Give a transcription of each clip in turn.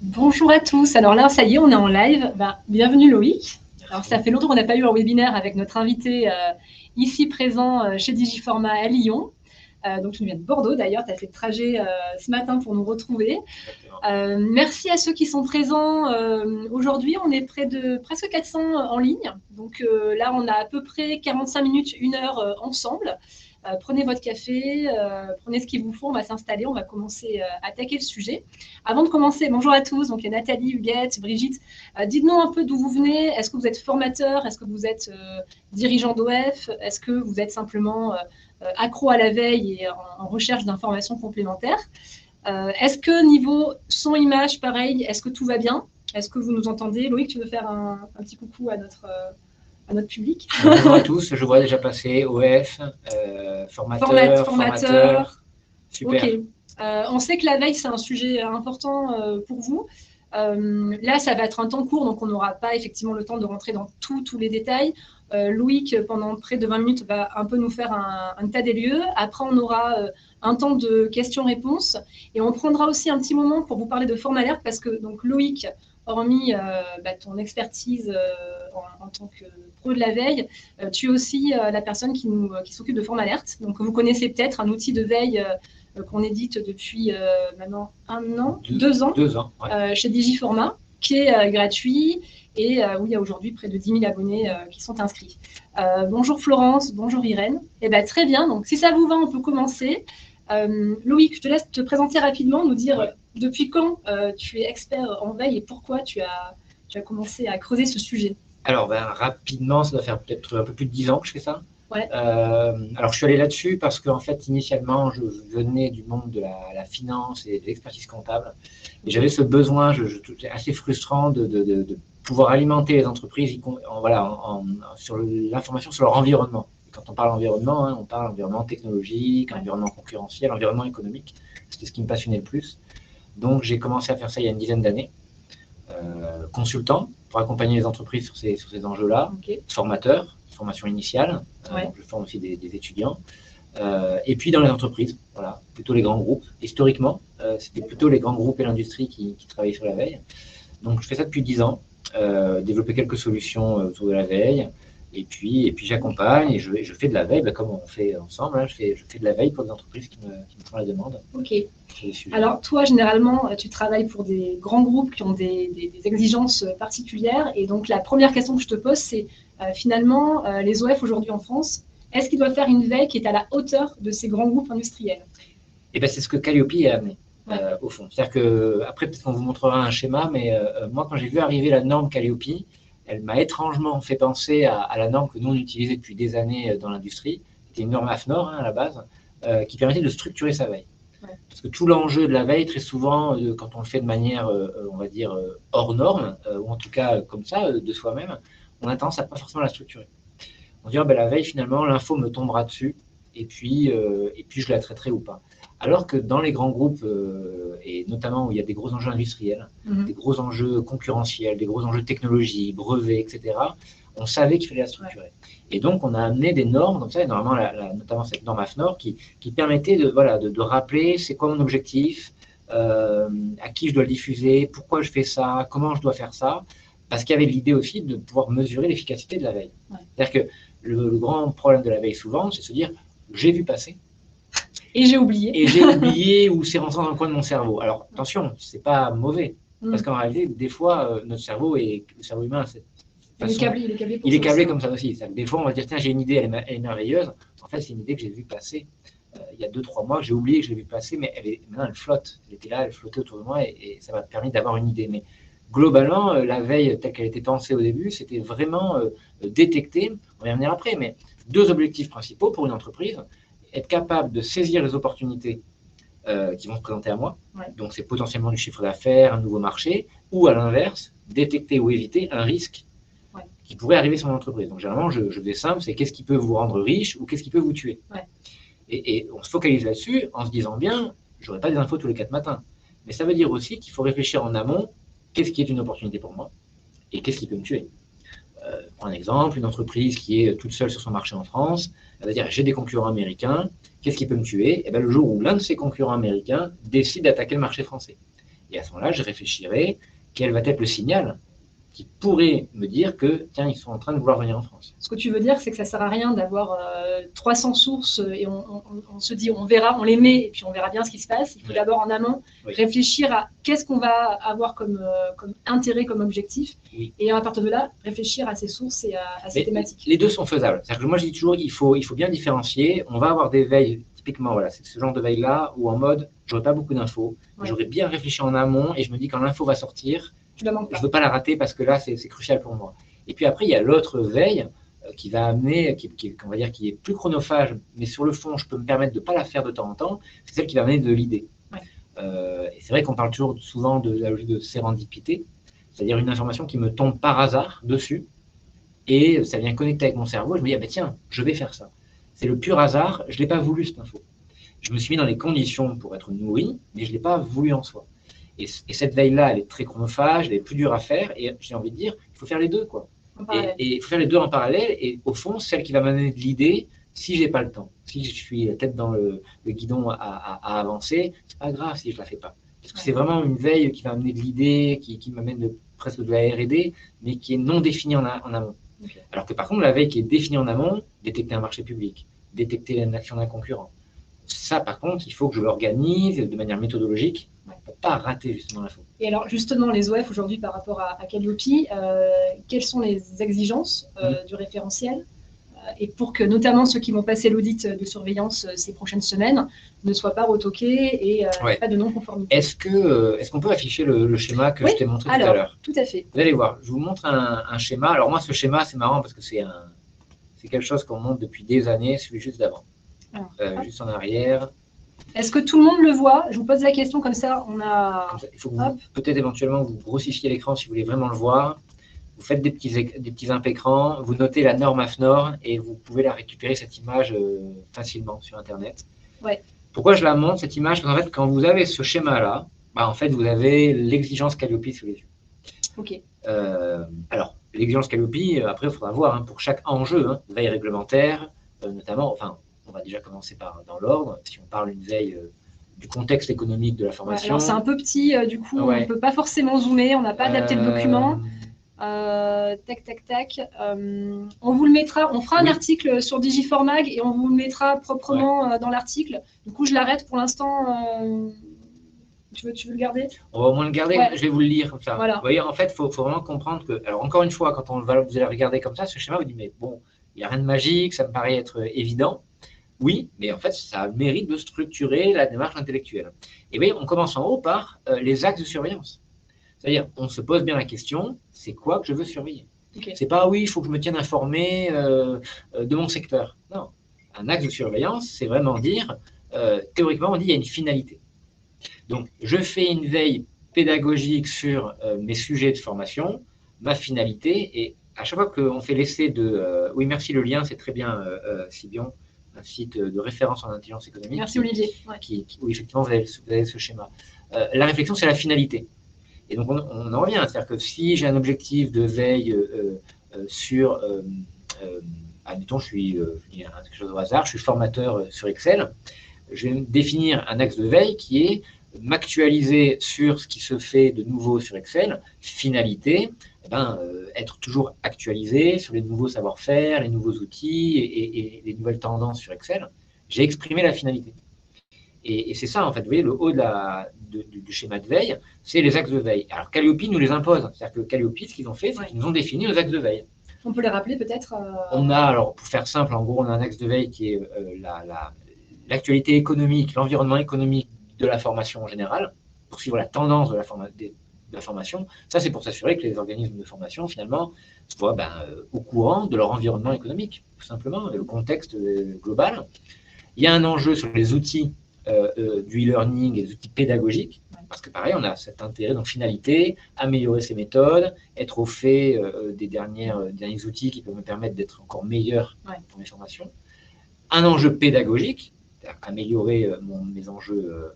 Bonjour à tous. Alors là, ça y est, on est en live. Bienvenue Loïc. Alors ça fait longtemps qu'on n'a pas eu un webinaire avec notre invité ici présent chez Digiforma à Lyon. Donc tu viens de Bordeaux d'ailleurs, tu as fait le trajet ce matin pour nous retrouver. Merci à ceux qui sont présents. Aujourd'hui, on est près de presque 400 en ligne. Donc là, on a à peu près 45 minutes, 1 heure ensemble. Prenez votre café, prenez ce qu'il vous faut, on va s'installer, on va commencer à attaquer le sujet. Avant de commencer, bonjour à tous, donc il y a Nathalie, Huguette, Brigitte. Dites-nous un peu d'où vous venez, est-ce que vous êtes formateur, est-ce que vous êtes dirigeant d'OF, est-ce que vous êtes simplement accro à la veille et en recherche d'informations complémentaires. Est-ce que niveau son-image, pareil, est-ce que tout va bien? Est-ce que vous nous entendez? Loïc, tu veux faire un petit coucou à notre public? Bonjour à tous, je vois déjà passer OF, formateur. Super. Ok. On sait que la veille, c'est un sujet important pour vous. Là, ça va être un temps court, donc on n'aura pas effectivement le temps de rentrer dans tous les détails. Loïc, pendant près de 20 minutes, va un peu nous faire un état des lieux. Après, on aura un temps de questions-réponses. Et on prendra aussi un petit moment pour vous parler de FormAlert, parce que donc, Loïc, hormis ton expertise en tant que pro de la veille, tu es aussi la personne qui s'occupe de FormAlert. Donc, vous connaissez peut-être un outil de veille qu'on édite depuis maintenant 1 an, 2 ans, Ouais. chez Digiforma, qui est gratuit et où il y a aujourd'hui près de 10 000 abonnés qui sont inscrits. Bonjour Florence, bonjour Irène. Très bien, donc si ça vous va, on peut commencer. Loïc, je te laisse te présenter rapidement, nous dire depuis quand tu es expert en veille et pourquoi tu as commencé à creuser ce sujet. Alors, rapidement, ça doit faire peut-être un peu plus de 10 ans que je fais ça. Ouais. Alors, je suis allé là-dessus parce qu'en fait, initialement, je venais du monde de la finance et de l'expertise comptable. Et j'avais ce besoin, c'était assez frustrant de pouvoir alimenter les entreprises sur l'information sur leur environnement. Et quand on parle environnement, on parle environnement technologique, environnement concurrentiel, environnement économique. C'était ce qui me passionnait le plus. Donc, j'ai commencé à faire ça il y a une dizaine d'années. Consultant pour accompagner les entreprises sur ces enjeux-là, formation initiale, donc je forme aussi des étudiants, et puis dans les entreprises, voilà, plutôt les grands groupes. Historiquement, c'était plutôt les grands groupes et l'industrie qui travaillaient sur la veille. Donc je fais ça depuis 10 ans, développer quelques solutions autour de la veille, et puis j'accompagne et je fais de la veille, comme on fait ensemble, je fais de la veille pour des entreprises qui me font la demande. Ok. Alors toi, généralement, tu travailles pour des grands groupes qui ont des exigences particulières. Et donc la première question que je te pose, c'est finalement, les OF aujourd'hui en France, est-ce qu'ils doivent faire une veille qui est à la hauteur de ces grands groupes industriels? C'est ce que Calliope a amené. Au fond. C'est-à-dire que, après, peut-être qu'on vous montrera un schéma, mais moi, quand j'ai vu arriver la norme Calliope, elle m'a étrangement fait penser à la norme que nous, on utilisait depuis des années dans l'industrie. C'était une norme AFNOR, à la base, qui permettait de structurer sa veille. Parce que tout l'enjeu de la veille, très souvent, quand on le fait de manière, on va dire, hors norme, ou en tout cas comme ça, de soi-même, on a tendance à pas forcément la structurer. On dit, la veille, finalement, l'info me tombera dessus, et puis je la traiterai ou pas. Alors que dans les grands groupes, et notamment où il y a des gros enjeux industriels, des gros enjeux concurrentiels, des gros enjeux technologie, brevets, etc., on savait qu'il fallait la structurer. Et donc, on a amené des normes comme ça, et notamment cette norme AFNOR, qui permettait de rappeler c'est quoi mon objectif, à qui je dois le diffuser, pourquoi je fais ça, comment je dois faire ça, parce qu'il y avait l'idée aussi de pouvoir mesurer l'efficacité de la veille. C'est-à-dire que le grand problème de la veille, souvent, c'est de se dire j'ai vu passer. Et j'ai oublié. Ou c'est rentré dans le coin de mon cerveau. Alors, attention, c'est pas mauveux. Parce qu'en réalité, des fois, notre cerveau, le cerveau humain, il est câblé comme ça aussi. Des fois, on va dire, tiens, j'ai une idée, elle est merveilleuse. En fait, c'est une idée que j'ai vue passer il y a 2-3 mois. J'ai oublié que je l'ai vue passer, mais maintenant, elle flotte. Elle était là, elle flottait autour de moi et ça m'a permis d'avoir une idée. Mais globalement, la veille, telle qu'elle était pensée au début, c'était vraiment détecter, on va y revenir après, mais 2 objectifs principaux pour une entreprise. Être capable de saisir les opportunités qui vont se présenter à moi. Donc, c'est potentiellement du chiffre d'affaires, un nouveau marché, ou à l'inverse, détecter ou éviter un risque qui pourrait arriver sur mon entreprise. Donc, généralement, je fais simple, c'est qu'est-ce qui peut vous rendre riche ou qu'est-ce qui peut vous tuer. Et on se focalise là-dessus en se disant bien, je n'aurai pas des infos tous les 4 matins. Mais ça veut dire aussi qu'il faut réfléchir en amont, qu'est-ce qui est une opportunité pour moi et qu'est-ce qui peut me tuer. Pour un exemple, une entreprise qui est toute seule sur son marché en France, elle va dire j'ai des concurrents américains, qu'est-ce qui peut me tuer? Le jour où l'un de ces concurrents américains décide d'attaquer le marché français. Et à ce moment-là, je réfléchirai quel va être le signal qui pourrait me dire que, tiens, ils sont en train de vouloir venir en France. Ce que tu veux dire, c'est que ça ne sert à rien d'avoir 300 sources et on se dit, on verra, on les met et puis on verra bien ce qui se passe. Il faut d'abord en amont réfléchir à qu'est-ce qu'on va avoir comme intérêt, comme objectif. Et à partir de là, réfléchir à ces sources et à ces thématiques. Les deux sont faisables. C'est-à-dire que moi, je dis toujours, il faut bien différencier. On va avoir des veilles, typiquement, voilà, c'est ce genre de veille-là, où en mode, j'aurais pas beaucoup d'infos, j'aurais bien réfléchi en amont et je me dis, quand l'info va sortir, je ne veux pas la rater parce que là, c'est crucial pour moi. Et puis après, il y a l'autre veille qui va amener, on va dire, qui est plus chronophage, mais sur le fond, je peux me permettre de ne pas la faire de temps en temps, c'est celle qui va amener de l'idée. Et c'est vrai qu'on parle toujours souvent de la logique de sérendipité, c'est-à-dire une information qui me tombe par hasard dessus, et ça vient connecter avec mon cerveau, je me dis, ah ben tiens, je vais faire ça. C'est le pur hasard, je ne l'ai pas voulu cette info. Je me suis mis dans les conditions pour être nourri, mais je ne l'ai pas voulu en soi. Et cette veille-là, elle est très chronophage, elle est plus dure à faire, et j'ai envie de dire, il faut faire les deux, quoi. Et il faut faire les deux en parallèle, et au fond, celle qui va m'amener de l'idée, si j'ai pas le temps, si je suis la tête dans le guidon à avancer, c'est pas grave si je la fais pas. Parce que c'est vraiment une veille qui va amener de l'idée, qui m'amène presque de la R&D, mais qui est non définie en amont. Alors que par contre, la veille qui est définie en amont, détecter un marché public, détecter une action d'un concurrent, ça, par contre, il faut que je l'organise de manière méthodologique pour ne pas rater justement l'info. Et alors, justement, les OF aujourd'hui par rapport à Calliope, quelles sont les exigences du référentiel et pour que notamment ceux qui vont passer l'audit de surveillance ces prochaines semaines ne soient pas retoqués et pas de non-conformité. Est-ce qu'on peut afficher le schéma que je t'ai montré tout à l'heure? Tout à fait. Vous allez voir, je vous montre un schéma. Alors moi, ce schéma, c'est marrant parce que c'est quelque chose qu'on montre depuis des années, celui juste d'avant. Juste en arrière. Est-ce que tout le monde le voit? Je vous pose la question comme ça, il faut peut-être éventuellement vous grossifiez l'écran si vous voulez vraiment le voir. Vous faites des petits imp écrans, vous notez la norme AFNOR et vous pouvez la récupérer, cette image, facilement sur Internet. Pourquoi je la montre, cette image? Parce qu'en fait, quand vous avez ce schéma-là, en fait, vous avez l'exigence Calliope sous les yeux. Alors, l'exigence Calliope, après, il faudra voir pour chaque enjeu, veille réglementaire, notamment, on va déjà commencer dans l'ordre. Si on parle d'une veille du contexte économique de la formation. Alors c'est un peu petit, du coup, on ne peut pas forcément zoomer, on n'a pas adapté le document. Tac. On vous le mettra, on fera un article sur Digiformag et on vous le mettra proprement dans l'article. Du coup, je l'arrête pour l'instant. Tu veux le garder? On va au moins le garder, je vais vous le lire comme ça. Voilà. Vous voyez, en fait, il faut vraiment comprendre que, alors encore une fois, quand vous allez regarder comme ça, ce schéma, vous dites, mais bon, il n'y a rien de magique, ça me paraît être évident. Oui, mais en fait, ça mérite de structurer la démarche intellectuelle. Et bien, on commence en haut par les axes de surveillance. C'est-à-dire, on se pose bien la question, c'est quoi que je veux surveiller? C'est pas, oui, il faut que je me tienne informé de mon secteur. Non, un axe de surveillance, c'est vraiment dire, théoriquement, on dit il y a une finalité. Donc, je fais une veille pédagogique sur mes sujets de formation, ma finalité, et à chaque fois qu'on fait l'essai de... oui, merci, le lien, c'est très bien, Sibion, un site de référence en intelligence économique. Merci, Olivier. Oui, effectivement, vous avez ce schéma. La réflexion, c'est la finalité. Et donc, on en revient. C'est-à-dire que si j'ai un objectif de veille sur... admettons, je dis quelque chose au hasard, je suis formateur sur Excel, je vais définir un axe de veille qui est m'actualiser sur ce qui se fait de nouveau sur Excel, finalité, être toujours actualisé sur les nouveaux savoir-faire, les nouveaux outils et les nouvelles tendances sur Excel. J'ai exprimé la finalité. Et c'est ça, en fait, vous voyez, le haut du schéma de veille, c'est les axes de veille. Alors, Calliope nous les impose. C'est-à-dire que Calliope, ce qu'ils ont fait, c'est qu'ils nous ont défini nos axes de veille. On peut les rappeler peut-être On a, alors, pour faire simple, en gros, on a un axe de veille qui est l'actualité économique, l'environnement économique de la formation en général, pour suivre la tendance de la formation. Ça, c'est pour s'assurer que les organismes de formation, finalement, soient au courant de leur environnement économique, tout simplement, le contexte global. Il y a un enjeu sur les outils du e-learning et des outils pédagogiques, parce que pareil, on a cet intérêt, donc finalité, améliorer ses méthodes, être au fait des derniers outils qui peuvent me permettre d'être encore meilleur pour mes formations. Un enjeu pédagogique, améliorer mes enjeux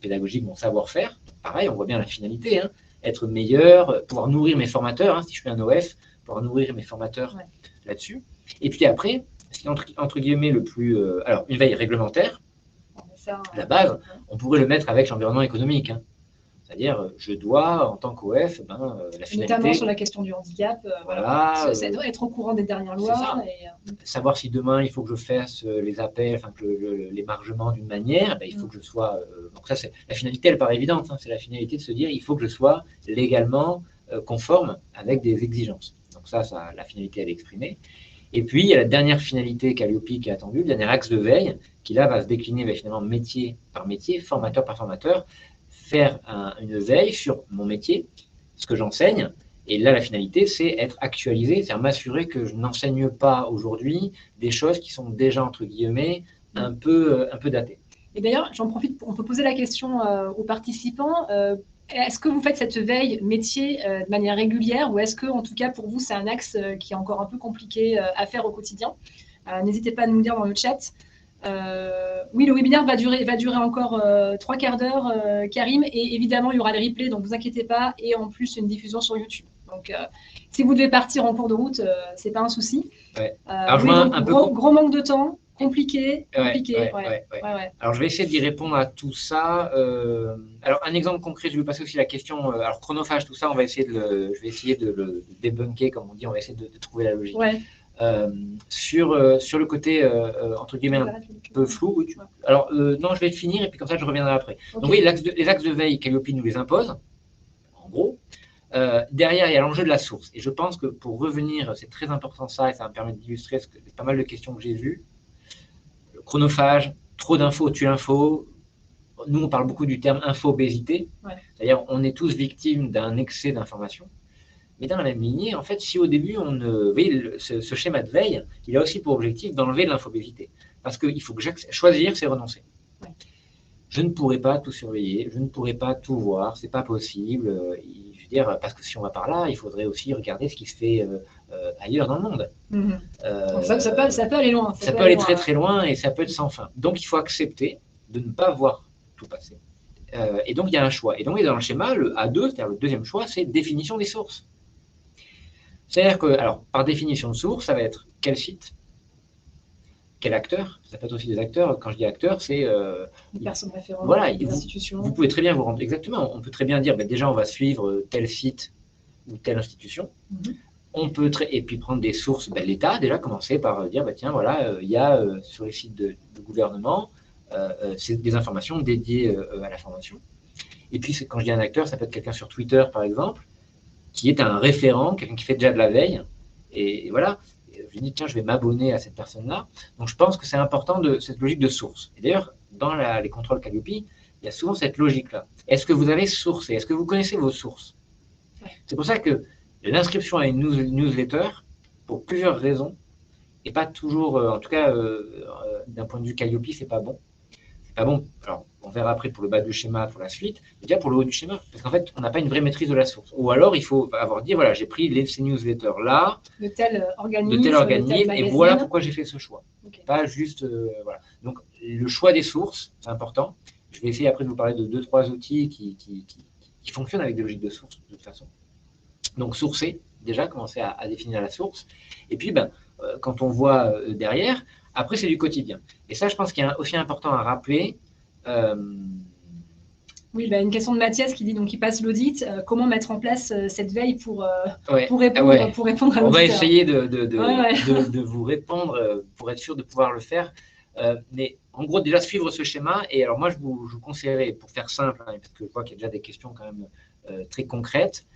pédagogiques, mon savoir-faire. Pareil, on voit bien la finalité, être meilleur, pouvoir nourrir mes formateurs, si je suis un OF, pouvoir nourrir mes formateurs là-dessus. Et puis après, ce qui est entre guillemets le plus... alors, une veille réglementaire, la base, on pourrait le mettre avec l'environnement économique. D'accord. C'est-à-dire, je dois, en tant qu'OF, la finalité… Notamment sur la question du handicap, Voilà, être au courant des dernières c'est ça. lois. Savoir si demain il faut que je fasse les appels, enfin que l'émargement d'une manière, il faut que je sois. Donc ça, c'est la finalité, elle paraît évidente. C'est la finalité de se dire il faut que je sois légalement conforme avec des exigences. Donc ça, la finalité, elle est exprimée. Et puis il y a la dernière finalité Calliope qui est attendue, le dernier axe de veille, qui là va se décliner finalement métier par métier, formateur par formateur, faire une veille sur mon métier, ce que j'enseigne. Et là, la finalité, c'est être actualisé, c'est-à-dire m'assurer que je n'enseigne pas aujourd'hui des choses qui sont déjà, entre guillemets, un peu datées. Et d'ailleurs, j'en profite, on peut poser la question aux participants. Est-ce que vous faites cette veille métier de manière régulière ou est-ce que, en tout cas, pour vous, c'est un axe qui est encore un peu compliqué à faire au quotidien? N'hésitez pas à nous le dire dans le chat. Oui, le webinaire va durer encore 3 quarts d'heure, Karim, et évidemment, il y aura le replay, donc vous inquiétez pas, et en plus, une diffusion sur YouTube. Donc, si vous devez partir en cours de route, c'est pas un souci. Ouais. Alors, oui, donc, gros manque de temps, compliqué. Ouais. Alors, je vais essayer d'y répondre à tout ça. Alors, un exemple concret, je vais passer aussi la question. Alors, chronophage, tout ça, je vais essayer de le débunker, comme on dit, on va essayer de trouver la logique. Ouais. Sur le côté, entre guillemets, un peu flou. Alors, non, je vais finir et puis comme ça, je reviendrai après. Okay. Donc, oui, les axes de veille, Calliope nous les impose, en gros. Derrière, il y a l'enjeu de la source. Et je pense que pour revenir, c'est très important ça, et ça me permet d'illustrer pas mal de questions que j'ai vues. Le chronophage, trop d'infos tue l'info. Nous, on parle beaucoup du terme info-obésité. Ouais. C'est-à-dire, on est tous victimes d'un excès d'informations. Mais dans la même lignée, en fait, si au début, vous voyez, ce schéma de veille, il a aussi pour objectif d'enlever de l'infobésité. Parce qu'il faut que choisir, c'est renoncer. Ouais. Je ne pourrais pas tout surveiller, je ne pourrais pas tout voir, c'est pas possible. Je veux dire, parce que si on va par là, il faudrait aussi regarder ce qui se fait ailleurs dans le monde. Ça peut aller loin. Ça peut aller très très loin et ça peut être sans fin. Donc, il faut accepter de ne pas voir tout passer. Et donc, il y a un choix. Et donc, dans le schéma, le A2, c'est-à-dire le deuxième choix, c'est définition des sources. C'est-à-dire que, alors, par définition de source, ça va être quel site, quel acteur, ça peut être aussi des acteurs. Quand je dis acteur, c'est… une personne référente, voilà, une institution. Vous pouvez très bien vous rendre… Exactement, on peut très bien dire, déjà, on va suivre tel site ou telle institution. On peut et puis prendre des sources, l'État, déjà, commencer par dire, tiens, voilà, il y a sur les sites de gouvernement c'est des informations dédiées à la formation. Et puis, quand je dis un acteur, ça peut être quelqu'un sur Twitter, par exemple, qui est un référent, quelqu'un qui fait déjà de la veille. Et voilà, je dis, tiens, je vais m'abonner à cette personne-là. Donc, je pense que c'est important cette logique de source. Et d'ailleurs, dans les contrôles Calliope, il y a souvent cette logique-là. Est-ce que vous avez sourcé? Est-ce que vous connaissez vos sources? C'est pour ça que l'inscription à une newsletter, pour plusieurs raisons, n'est pas toujours, en tout cas, d'un point de vue Calliope, c'est pas bon. C'est pas bon. Alors, on verra après pour le bas du schéma, pour la suite, mais déjà pour le haut du schéma, parce qu'en fait, on n'a pas une vraie maîtrise de la source. Ou alors, il faut avoir dit, voilà, j'ai pris ces newsletters-là, de tel organisme, et voilà pourquoi j'ai fait ce choix. Okay. Pas juste, voilà. Donc, le choix des sources, c'est important. Je vais essayer après de vous parler de 2-3 outils qui fonctionnent avec des logiques de source, de toute façon. Donc, sourcer, déjà, commencer à définir la source. Et puis, quand on voit derrière, après, c'est du quotidien. Et ça, je pense qu'il est aussi important à rappeler. Oui, une question de Mathias qui dit, donc il passe l'audit, comment mettre en place cette veille pour répondre à l'auditeur. On va essayer de vous répondre pour être sûr de pouvoir le faire. Mais en gros, déjà suivre ce schéma. Et alors moi, je vous conseillerais, pour faire simple, parce que je vois qu'il y a déjà des questions quand même très concrètes,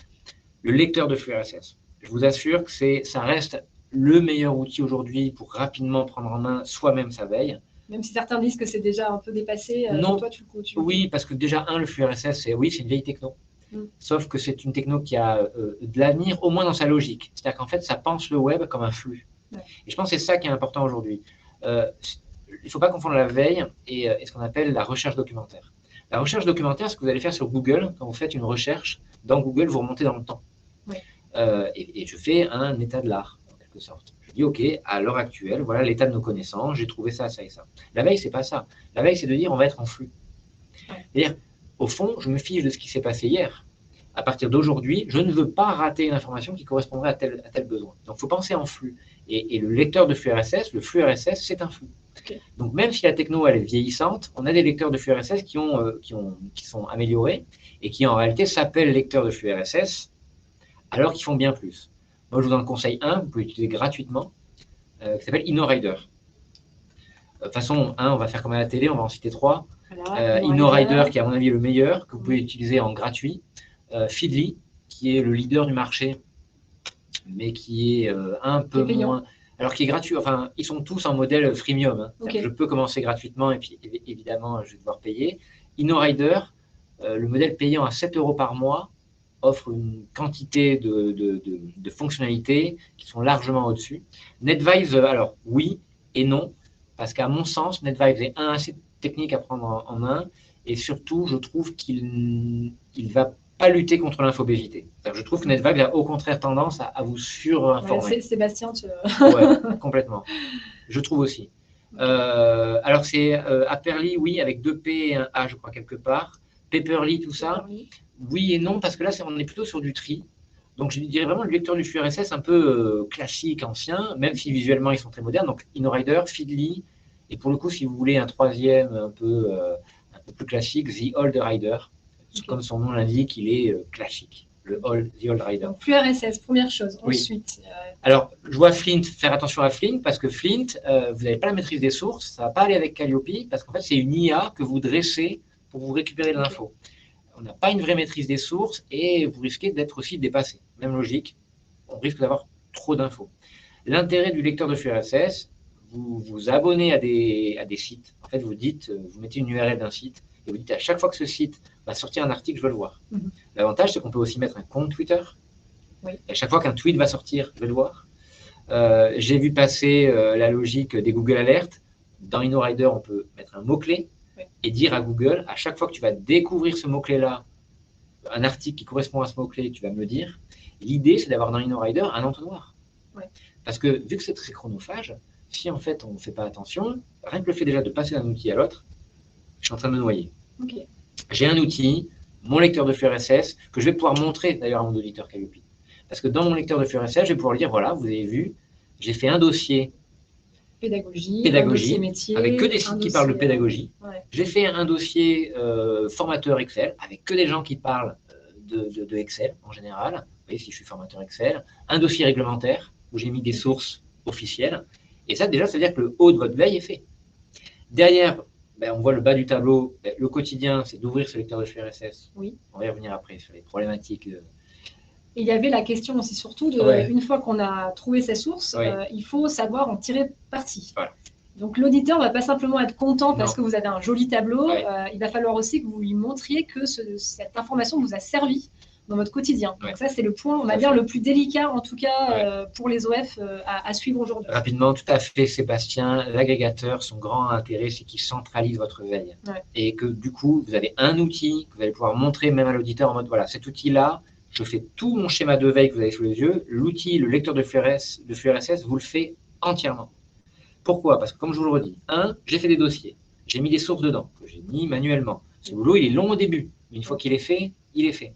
le lecteur de flux RSS. Je vous assure que ça reste le meilleur outil aujourd'hui pour rapidement prendre en main soi-même sa veille. Même si certains disent que c'est déjà un peu dépassé, non, toi, oui, parce que déjà, le flux RSS, c'est une vieille techno. Sauf que c'est une techno qui a de l'avenir, au moins dans sa logique. C'est-à-dire qu'en fait, ça pense le web comme un flux. Ouais. Et je pense que c'est ça qui est important aujourd'hui. Il ne faut pas confondre la veille et ce qu'on appelle la recherche documentaire. La recherche documentaire, ce que vous allez faire sur Google, quand vous faites une recherche, dans Google, vous remontez dans le temps. Ouais. Et je fais un état de l'art, en quelque sorte. Je dis, OK, à l'heure actuelle, voilà l'état de nos connaissances, j'ai trouvé ça, ça et ça. La veille, c'est pas ça. La veille, c'est de dire, on va être en flux. Ouais. C'est-à-dire, au fond, je me fiche de ce qui s'est passé hier. À partir d'aujourd'hui, je ne veux pas rater une information qui correspondrait à tel besoin. Donc, il faut penser en flux. Et le lecteur de flux RSS, le flux RSS, c'est un flux. Okay. Donc, même si la techno, elle est vieillissante, on a des lecteurs de flux RSS qui sont améliorés et qui en réalité s'appellent lecteurs de flux RSS, alors qu'ils font bien plus. Moi, je vous en conseille un, vous pouvez l'utiliser gratuitement, qui s'appelle InnoRider. De toute façon, on va faire comme à la télé, on va en citer 3. Voilà, InnoRider, qui est à mon avis le meilleur, que vous pouvez utiliser en gratuit. Feedly, qui est le leader du marché, mais qui est un peu moins... Alors qui est gratuit, enfin, ils sont tous en modèle freemium. Hein. Okay. Je peux commencer gratuitement et puis évidemment, je vais devoir payer. InnoRider, le modèle payant à 7 € par mois, offre une quantité de fonctionnalités qui sont largement au-dessus. NetVibes, alors oui et non, parce qu'à mon sens, NetVibes est assez technique à prendre en main, et surtout, je trouve qu'il ne va pas lutter contre l'infobésité. Je trouve que NetVibes a au contraire tendance à vous surinformer. Ouais, Sébastien, tu... Ouais, complètement. Je trouve aussi. Alors c'est Apperly, oui, avec 2 P et un A, je crois, quelque part. Paperly, tout ça. Oui et non, parce que là, on est plutôt sur du tri. Donc, je dirais vraiment le lecteur du flux RSS un peu classique, ancien, même si visuellement, ils sont très modernes. Donc, InnoRider, Feedly, et pour le coup, si vous voulez un troisième un peu plus classique, The Old Rider. Okay. Comme son nom l'indique, il est classique, The Old Rider. Donc, flux RSS, première chose. Oui. Ensuite, alors, je vois Flint, faire attention à Flint, parce que Flint, vous n'avez pas la maîtrise des sources, ça ne va pas aller avec Calliope, parce qu'en fait, c'est une IA que vous dressez pour vous récupérer de l'info. On n'a pas une vraie maîtrise des sources et vous risquez d'être aussi dépassé. Même logique, on risque d'avoir trop d'infos. L'intérêt du lecteur de flux RSS, vous vous abonnez à des sites. En fait, vous mettez une URL d'un site et vous dites à chaque fois que ce site va sortir un article, je veux le voir. L'avantage, c'est qu'on peut aussi mettre un compte Twitter. Oui. Et à chaque fois qu'un tweet va sortir, je veux le voir. J'ai vu passer la logique des Google Alerts. Dans InnoRider, on peut mettre un mot-clé et dire à Google, à chaque fois que tu vas découvrir ce mot-clé-là, un article qui correspond à ce mot-clé, tu vas me le dire. L'idée, c'est d'avoir dans InnoRider un entonnoir. Ouais. Parce que vu que c'est très chronophage, si en fait on ne fait pas attention, rien que le fait déjà de passer d'un outil à l'autre, je suis en train de me noyer. Okay. J'ai un outil, mon lecteur de flux RSS, que je vais pouvoir montrer d'ailleurs à mon auditeur Calliope. Parce que dans mon lecteur de flux RSS, je vais pouvoir lui dire, voilà, vous avez vu, j'ai fait un dossier pédagogie, un dossier métier, avec que des sites qui parlent de pédagogie. Ouais. J'ai fait un dossier formateur Excel, avec que des gens qui parlent de Excel en général. Vous voyez, si je suis formateur Excel. Un dossier réglementaire, où j'ai mis des sources officielles. Et ça, déjà, ça veut dire que le haut de votre veille est fait. Derrière, on voit le bas du tableau. Le quotidien, c'est d'ouvrir ce lecteur de flux RSS. Oui. On va y revenir après sur les problématiques. Et il y avait la question aussi surtout de, une fois qu'on a trouvé ses sources, il faut savoir en tirer parti. Voilà. Donc l'auditeur ne va pas simplement être content parce que vous avez un joli tableau, il va falloir aussi que vous lui montriez que cette information vous a servi dans votre quotidien. Donc ça, c'est le point, on va dire, le plus délicat, en tout cas, pour les OF à suivre aujourd'hui. Rapidement, tout à fait, Sébastien. L'agrégateur, son grand intérêt, c'est qu'il centralise votre veille. Et que du coup, vous avez un outil que vous allez pouvoir montrer même à l'auditeur en mode, voilà, cet outil-là, je fais tout mon schéma de veille que vous avez sous les yeux. L'outil, le lecteur de flux RSS, vous le fait entièrement. Pourquoi? Parce que comme je vous le redis, j'ai fait des dossiers, j'ai mis des sources dedans, que j'ai mis manuellement. Ce boulot, il est long au début, mais une fois qu'il est fait, il est fait.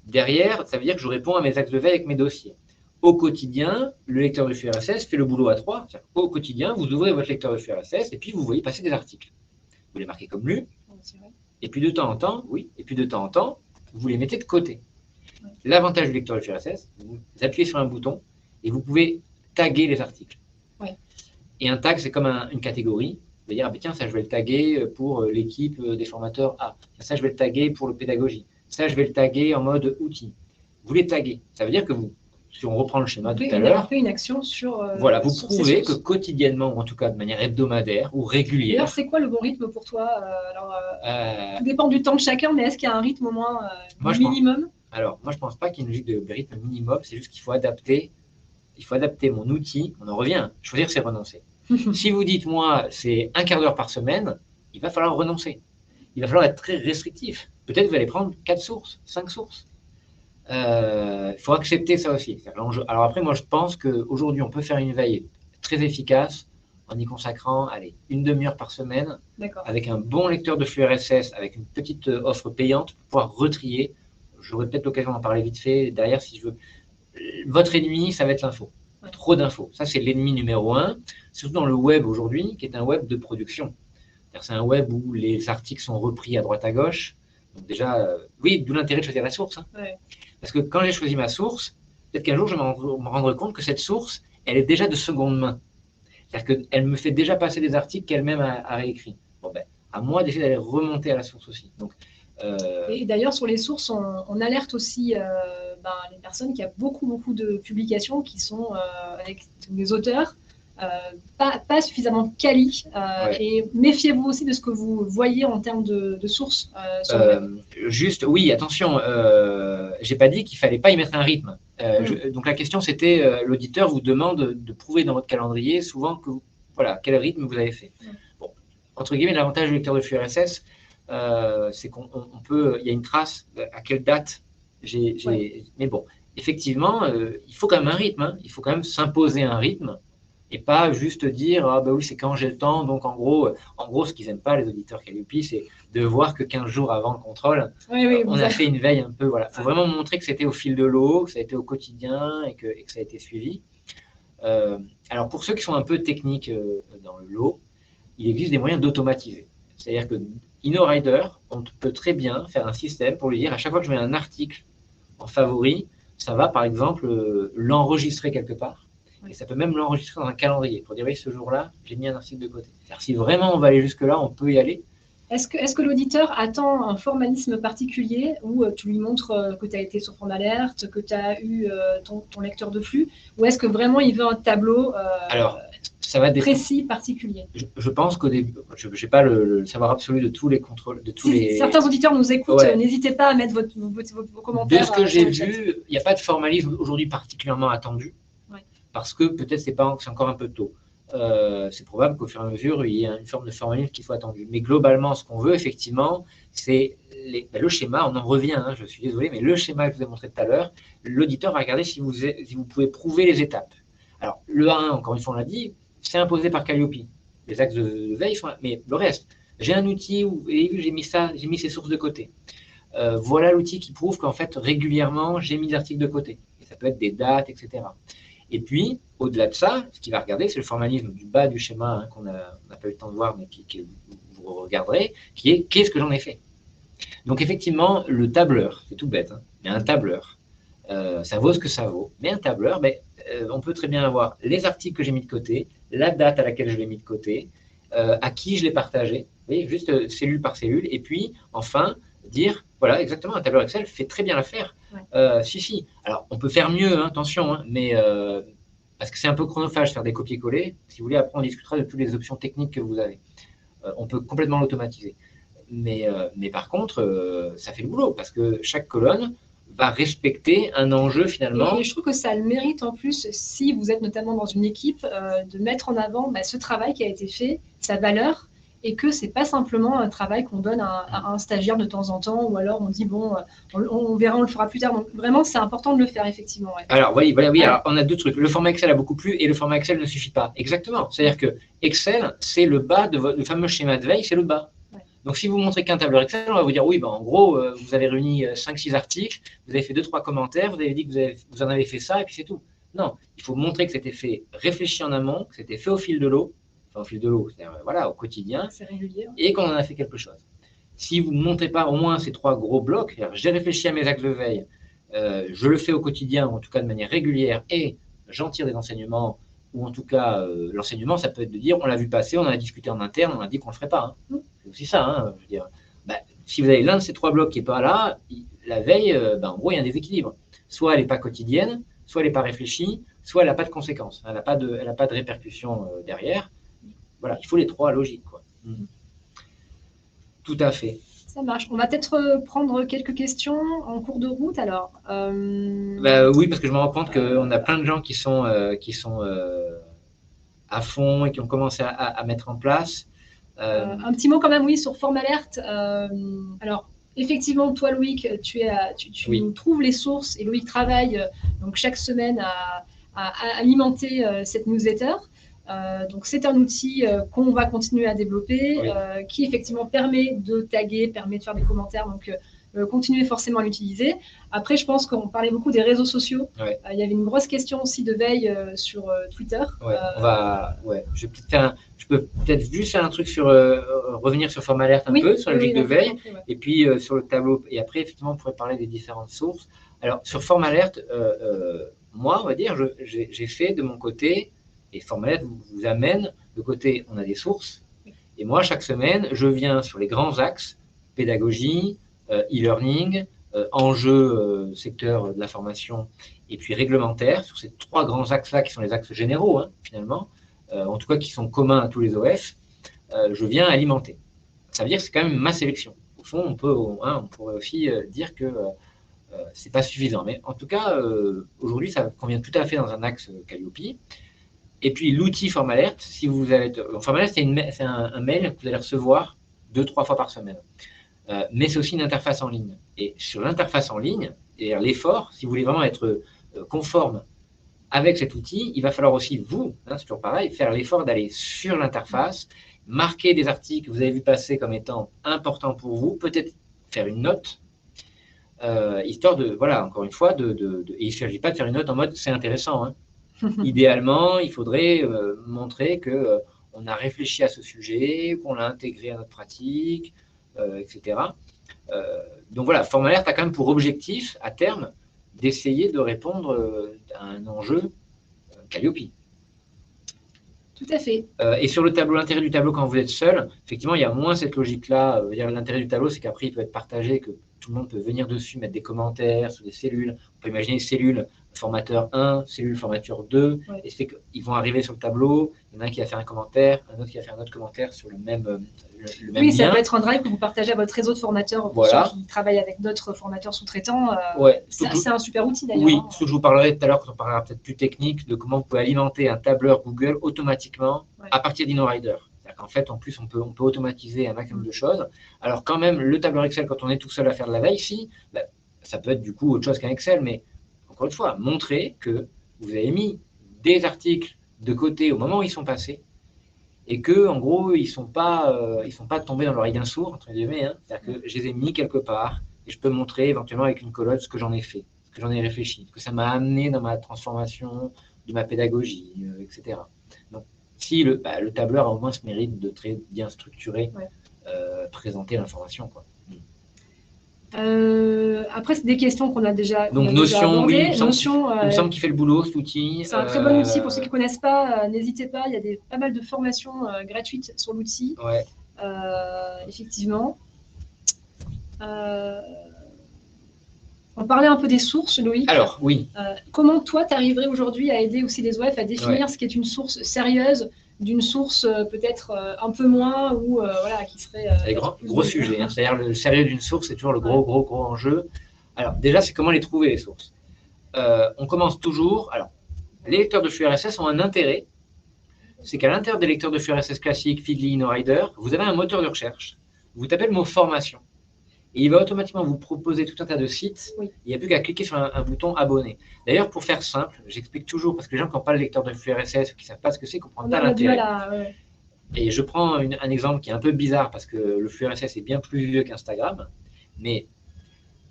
Derrière, ça veut dire que je réponds à mes axes de veille avec mes dossiers. Au quotidien, le lecteur de flux RSS fait le boulot à 3. Au quotidien, vous ouvrez votre lecteur de flux RSS et puis vous voyez passer des articles. Vous les marquez comme lus, et puis de temps en temps, vous les mettez de côté. L'avantage du lecteur de flux RSS, vous appuyez sur un bouton et vous pouvez taguer les articles. Et un tag, c'est comme une catégorie. Vous allez dire, ah, tiens, ça, je vais le taguer pour l'équipe des formateurs A. Ça, je vais le taguer pour le pédagogie. Ça, je vais le taguer en mode outil. Vous les taguez. Ça veut dire que vous, si on reprend le schéma tout à l'heure, fait une action sur. Voilà, vous prouvez que quotidiennement, ou en tout cas de manière hebdomadaire ou régulière. D'ailleurs, c'est quoi le bon rythme pour toi? Tout dépend du temps de chacun, mais est-ce qu'il y a un rythme au moins minimum? Alors, moi, je ne pense pas qu'il y ait une logique de rythme minimum. C'est juste qu'il faut adapter. Il faut adapter mon outil. On en revient. Choisir, c'est renoncer. Si vous dites, moi, c'est un quart d'heure par semaine, il va falloir renoncer. Il va falloir être très restrictif. Peut-être que vous allez prendre 4 sources, 5 sources. Il faut accepter ça aussi. Alors après, moi, je pense qu'aujourd'hui, on peut faire une veille très efficace en y consacrant, allez, une demi-heure par semaine, avec un bon lecteur de flux RSS, avec une petite offre payante pour pouvoir retrier. J'aurai peut-être l'occasion d'en parler vite fait. Derrière, si je veux. Votre ennemi, ça va être l'info. Trop d'infos. Ça, c'est l'ennemi numéro 1, surtout dans le web aujourd'hui, qui est un web de production. C'est un web où les articles sont repris à droite à gauche. Donc déjà, oui, d'où l'intérêt de choisir la source. Hein. Ouais. Parce que quand j'ai choisi ma source, peut-être qu'un jour, je vais me rendre compte que cette source, elle est déjà de seconde main. C'est-à-dire qu'elle me fait déjà passer des articles qu'elle-même a réécrits. Bon, ben, à moi d'essayer d'aller remonter à la source aussi. Donc, Et d'ailleurs, sur les sources, on alerte aussi les personnes qu'il y a beaucoup de publications qui sont avec des auteurs pas suffisamment quali. Ouais. Et méfiez-vous aussi de ce que vous voyez en termes de sources sur le web. Juste, oui, attention, j'ai pas dit qu'il fallait pas y mettre un rythme. Donc la question c'était, l'auditeur vous demande de prouver dans votre calendrier souvent que voilà, quel rythme vous avez fait. Bon, entre guillemets, l'avantage du lecteur de flux RSS, c'est qu'on peut, il y a une trace à quelle date mais bon, effectivement, il faut quand même un rythme, hein. Il faut quand même s'imposer un rythme et pas juste dire ah ben oui, c'est quand j'ai le temps. Donc en gros ce qu'ils n'aiment pas les auditeurs Calliope, c'est de voir que 15 jours avant le contrôle, on a fait une veille un peu. Voilà, faut vraiment montrer que c'était au fil de l'eau, que ça a été au quotidien et que ça a été suivi. Alors pour ceux qui sont un peu techniques dans le lot, il existe des moyens d'automatiser. C'est-à-dire que InnoRider, on peut très bien faire un système pour lui dire à chaque fois que je mets un article en favori, ça va par exemple l'enregistrer quelque part. Et ça peut même l'enregistrer dans un calendrier pour dire oui, ce jour-là, j'ai mis un article de côté. C'est-à-dire si vraiment on va aller jusque-là, on peut y aller. Est-ce que l'auditeur attend un formalisme particulier où tu lui montres que tu as été sur Forme Alerte, que tu as eu ton lecteur de flux, ou est-ce que vraiment il veut un tableau ça va précis, particulier? Je pense qu'au début, je n'ai pas le savoir absolu de tous les contrôles. Certains auditeurs nous écoutent, n'hésitez pas à mettre vos commentaires. De ce que j'ai vu, il n'y a pas de formalisme aujourd'hui particulièrement attendu, parce que peut-être c'est encore un peu tôt. C'est probable qu'au fur et à mesure, il y ait une forme de formalisme qui soit attendu. Mais globalement, ce qu'on veut, effectivement, c'est le schéma, on en revient, hein, je suis désolé, mais le schéma que je vous ai montré tout à l'heure, l'auditeur va regarder si vous pouvez prouver les étapes. Alors, le 1, encore une fois, on l'a dit, c'est imposé par Calliope. Les axes de veille sont là. Mais le reste, j'ai un outil où j'ai mis ces sources de côté. Voilà l'outil qui prouve qu'en fait, régulièrement, j'ai mis des articles de côté. Et ça peut être des dates, etc. Et puis, au-delà de ça, ce qu'il va regarder, c'est le formalisme du bas du schéma qu'on n'a pas eu le temps de voir, mais que vous regarderez, qui est qu'est-ce que j'en ai fait. Donc, effectivement, le tableur, c'est tout bête, hein, mais un tableur, ça vaut ce que ça vaut. Mais un tableur, on peut très bien avoir les articles que j'ai mis de côté, la date à laquelle je l'ai mis de côté, à qui je l'ai partagé, vous voyez, juste cellule par cellule, et puis, enfin, dire, voilà, exactement, un tableur Excel fait très bien l'affaire. Si. Alors, on peut faire mieux, hein, attention, hein, mais parce que c'est un peu chronophage faire des copier-coller. Si vous voulez, après, on discutera de toutes les options techniques que vous avez. On peut complètement l'automatiser. Mais par contre, ça fait le boulot, parce que chaque colonne va respecter un enjeu finalement. Et je trouve que ça a le mérite en plus, si vous êtes notamment dans une équipe, de mettre en avant ce travail qui a été fait, sa valeur, et que c'est pas simplement un travail qu'on donne à un stagiaire de temps en temps, ou alors on dit bon, on verra, on le fera plus tard. Donc vraiment, c'est important de le faire effectivement. Ouais. Alors oui, alors, on a deux trucs. Le format Excel a beaucoup plu et le format Excel ne suffit pas. Exactement. C'est-à-dire que Excel, c'est le bas de le fameux schéma de veille, c'est le bas. Donc, si vous montrez qu'un tableur Excel, on va vous dire, oui, en gros, vous avez réuni 5-6 articles, vous avez fait 2-3 commentaires, vous avez dit que vous en avez fait ça, et puis c'est tout. Non, il faut montrer que c'était fait réfléchi en amont, que c'était fait au fil de l'eau, c'est-à-dire voilà, au quotidien, régulier, et qu'on en a fait quelque chose. Si vous ne montrez pas au moins ces 3 gros blocs, j'ai réfléchi à mes axes de veille, je le fais au quotidien, ou en tout cas de manière régulière, et j'en tire des enseignements, ou en tout cas, l'enseignement, ça peut être de dire, on l'a vu passer, on en a discuté en interne, on a dit qu'on ne le ferait pas. Hein. C'est aussi ça, hein, je veux dire. Si vous avez l'un de ces 3 blocs qui n'est pas là, la veille, en gros, il y a un déséquilibre. Soit elle n'est pas quotidienne, soit elle n'est pas réfléchie, soit elle n'a pas de conséquences, elle n'a pas de répercussions derrière. Voilà, il faut les 3 logiques, quoi. Tout à fait. Ça marche. On va peut-être prendre quelques questions en cours de route, alors. Oui, parce que je me rends compte qu'on a plein de gens qui sont à fond et qui ont commencé à mettre en place. Un petit mot quand même, oui, sur Forme Alerte. Alors, effectivement, toi, Loïc, tu nous trouves les sources et Loïc travaille donc chaque semaine à alimenter cette newsletter. Donc, c'est un outil qu'on va continuer à développer, qui effectivement permet de taguer, permet de faire des commentaires. Donc, continuer forcément à l'utiliser. Après, je pense qu'on parlait beaucoup des réseaux sociaux. Ouais. Il y avait une grosse question aussi de veille sur Twitter. Ouais, je peux peut-être juste faire un truc sur revenir sur Forme Alerte peu, sur la logique de veille, et puis sur le tableau. Et après, effectivement, on pourrait parler des différentes sources. Alors, sur Forme Alerte, moi, on va dire, j'ai fait de mon côté, et Forme Alerte vous amène de côté, on a des sources. Et moi, chaque semaine, je viens sur les grands axes, pédagogie, e-learning, enjeux, secteur de la formation, et puis réglementaire, sur ces 3 grands axes-là, qui sont les axes généraux, hein, finalement, en tout cas qui sont communs à tous les OF, je viens alimenter. Ça veut dire que c'est quand même ma sélection. Au fond, on pourrait aussi dire que ce n'est pas suffisant. Mais en tout cas, aujourd'hui, ça convient tout à fait dans un axe Calliope. Et puis l'outil Forme Alerte, si vous avez. Forme Alerte, c'est un mail que vous allez recevoir 2-3 fois par semaine. Mais c'est aussi une interface en ligne. Et sur l'interface en ligne, et l'effort, si vous voulez vraiment être conforme avec cet outil, il va falloir aussi, vous, hein, c'est toujours pareil, faire l'effort d'aller sur l'interface, marquer des articles que vous avez vu passer comme étant importants pour vous, peut-être faire une note, histoire de, voilà, encore une fois, et il ne s'agit pas de faire une note en mode c'est intéressant. Hein. Idéalement, il faudrait montrer qu'on a réfléchi à ce sujet, qu'on l'a intégré à notre pratique, etc. Donc voilà, Forme Alerte a quand même pour objectif, à terme, d'essayer de répondre à un enjeu Calliope. Tout à fait. Et sur le tableau, l'intérêt du tableau quand vous êtes seul, effectivement, il y a moins cette logique-là. L'intérêt du tableau, c'est qu'après, il peut être partagé, que tout le monde peut venir dessus, mettre des commentaires sur des cellules. On peut imaginer cellule formateur 1, cellule formateur 2, ouais. Et c'est qu'ils vont arriver sur le tableau, il y en a un qui va faire un commentaire, un autre qui va faire un autre commentaire sur le même oui, lien. Ça peut être un drive que vous partagez à votre réseau de formateurs voilà. Qui travaillent avec d'autres formateurs sous-traitants. Ouais, c'est un super outil d'ailleurs. Oui, ce que je vous parlerai tout à l'heure, quand on parlera peut-être plus technique, de comment vous pouvez alimenter un tableur Google automatiquement à partir d'InnoRider. En fait, en plus, on peut automatiser un maximum de choses. Alors quand même, le tableur Excel, quand on est tout seul à faire de la veille, ça peut être du coup autre chose qu'un Excel, mais encore une fois, montrer que vous avez mis des articles de côté au moment où ils sont passés et que, en gros, ils ne sont pas tombés dans l'oreille d'un sourd, entre guillemets. Hein. C'est-à-dire que je les ai mis quelque part et je peux montrer éventuellement avec une colonne ce que j'en ai fait, ce que j'en ai réfléchi, ce que ça m'a amené dans ma transformation, de ma pédagogie, etc. Donc, si le tableur a au moins ce mérite de très bien structurer, présenter l'information, quoi. Après, c'est des questions qu'on a déjà. Donc, Notion, oui, il me semble qu'il fait le boulot, cet outil. C'est un très bon outil. Pour ceux qui ne connaissent pas, n'hésitez pas. Il y a pas mal de formations gratuites sur l'outil. Ouais. Effectivement. On parlait un peu des sources, Loïc. Alors, oui. Comment, toi, tu arriverais aujourd'hui à aider aussi les OF à définir ce qui est une source sérieuse d'une source peut-être un peu moins ou voilà, qui serait… gros sujet. Hein. C'est-à-dire le sérieux d'une source, c'est toujours le gros enjeu. Alors, déjà, c'est comment les trouver, les sources. On commence toujours… Alors, les lecteurs de flux RSS ont un intérêt. C'est qu'à l'intérieur des lecteurs de flux RSS classiques, Feedly, InnoRider, vous avez un moteur de recherche. Vous tapez le mot formation. Et il va automatiquement vous proposer tout un tas de sites. Oui. Il n'y a plus qu'à cliquer sur un bouton abonner. D'ailleurs, pour faire simple, j'explique toujours, parce que les gens qui n'ont pas le lecteur de flux RSS ou qui ne savent pas ce que c'est, comprennent pas l'intérêt. Et je prends un exemple qui est un peu bizarre, parce que le flux RSS est bien plus vieux qu'Instagram. Mais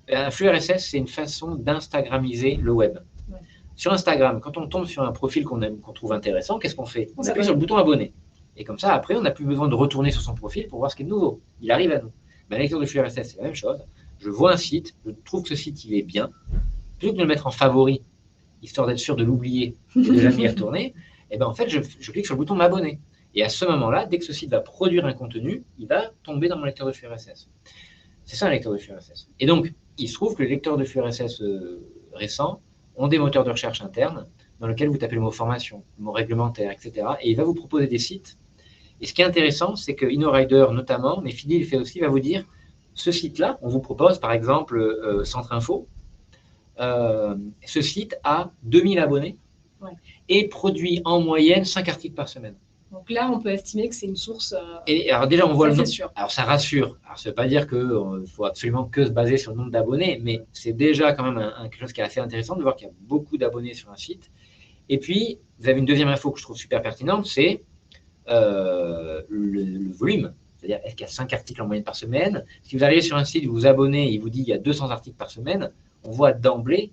un flux RSS, c'est une façon d'Instagramiser le web. Ouais. Sur Instagram, quand on tombe sur un profil qu'on trouve intéressant, qu'est-ce qu'on fait? On appuie sur le bouton abonner. Et comme ça, après, on n'a plus besoin de retourner sur son profil pour voir ce qui est nouveau. Il arrive à nous. Un lecteur de flux RSS, c'est la même chose. Je vois un site, je trouve que ce site, il est bien. Plutôt que de le mettre en favori, histoire d'être sûr de l'oublier et de jamais y retourner, et ben en fait, je clique sur le bouton m'abonner. Et à ce moment-là, dès que ce site va produire un contenu, il va tomber dans mon lecteur de flux RSS. C'est ça un lecteur de flux RSS. Et donc, il se trouve que les lecteurs de flux RSS récents ont des moteurs de recherche internes dans lesquels vous tapez le mot formation, le mot réglementaire, etc. Et il va vous proposer des sites. Et ce qui est intéressant, c'est que InnoRider notamment, mais Feedly le fait aussi, va vous dire, ce site-là, on vous propose par exemple Centre Info, ce site a 2000 abonnés et produit en moyenne 5 articles par semaine. Donc là, on peut estimer que c'est une source… Et alors déjà, on voit le nombre. Sûr. Alors ça rassure. Alors ça ne veut pas dire qu'il faut absolument que se baser sur le nombre d'abonnés, mais c'est déjà quand même quelque chose qui est assez intéressant de voir qu'il y a beaucoup d'abonnés sur un site. Et puis, vous avez une deuxième info que je trouve super pertinente, c'est… le volume. c'est-à-dire est-ce qu'il y a 5 articles en moyenne par semaine. Si vous arrivez sur un site, vous vous abonnez et il vous dit qu'il y a 200 articles par semaine, on voit d'emblée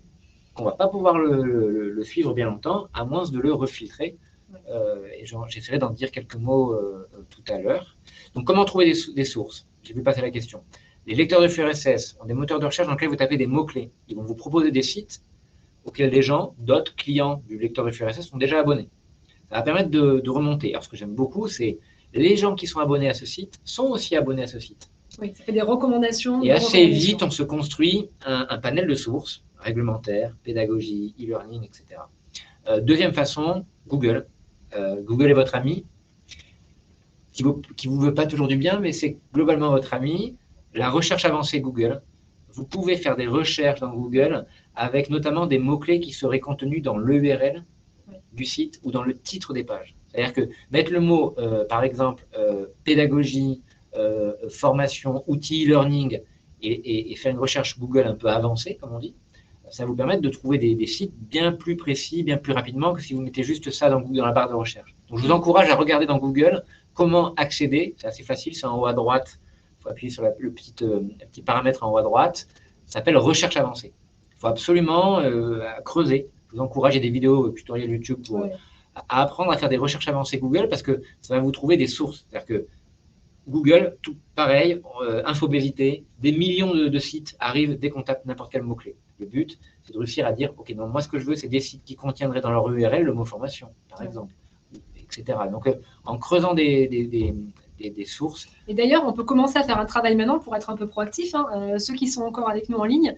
qu'on ne va pas pouvoir le suivre bien longtemps, à moins de le refiltrer. Et j'essaierai d'en dire quelques mots tout à l'heure. Donc, comment trouver des sources? J'ai vu passer la question. Les lecteurs de flux RSS ont des moteurs de recherche dans lesquels vous tapez des mots-clés. Ils vont vous proposer des sites auxquels des gens, d'autres clients du lecteur de flux RSS sont déjà abonnés. Ça va permettre de remonter. Alors, ce que j'aime beaucoup, c'est les gens qui sont abonnés à ce site sont aussi abonnés à ce site. Oui, ça fait des recommandations. Et assez vite, on se construit un panel de sources réglementaires, pédagogie, e-learning, etc. Deuxième façon, Google. Google est votre ami, qui ne vous veut pas toujours du bien, mais c'est globalement votre ami. La recherche avancée Google. Vous pouvez faire des recherches dans Google avec notamment des mots-clés qui seraient contenus dans l'URL du site ou dans le titre des pages. C'est-à-dire que mettre le mot, par exemple, pédagogie, formation, outils, e-learning, et faire une recherche Google un peu avancée, comme on dit, ça va vous permettre de trouver des sites bien plus précis, bien plus rapidement que si vous mettez juste ça dans la barre de recherche. Donc, je vous encourage à regarder dans Google comment accéder. C'est assez facile, c'est en haut à droite. Il faut appuyer sur le petit paramètre en haut à droite. Ça s'appelle recherche avancée. Il faut absolument creuser. Je vous encourage, il y a des vidéos tutoriels YouTube pour à apprendre à faire des recherches avancées Google parce que ça va vous trouver des sources. C'est-à-dire que Google, tout pareil, infobésité, des millions de sites arrivent dès qu'on tape n'importe quel mot-clé. Le but, c'est de réussir à dire, OK, non, moi, ce que je veux, c'est des sites qui contiendraient dans leur URL le mot formation, par exemple, etc. Donc, en creusant des sources. Et d'ailleurs, on peut commencer à faire un travail maintenant pour être un peu proactif. Ceux qui sont encore avec nous en ligne,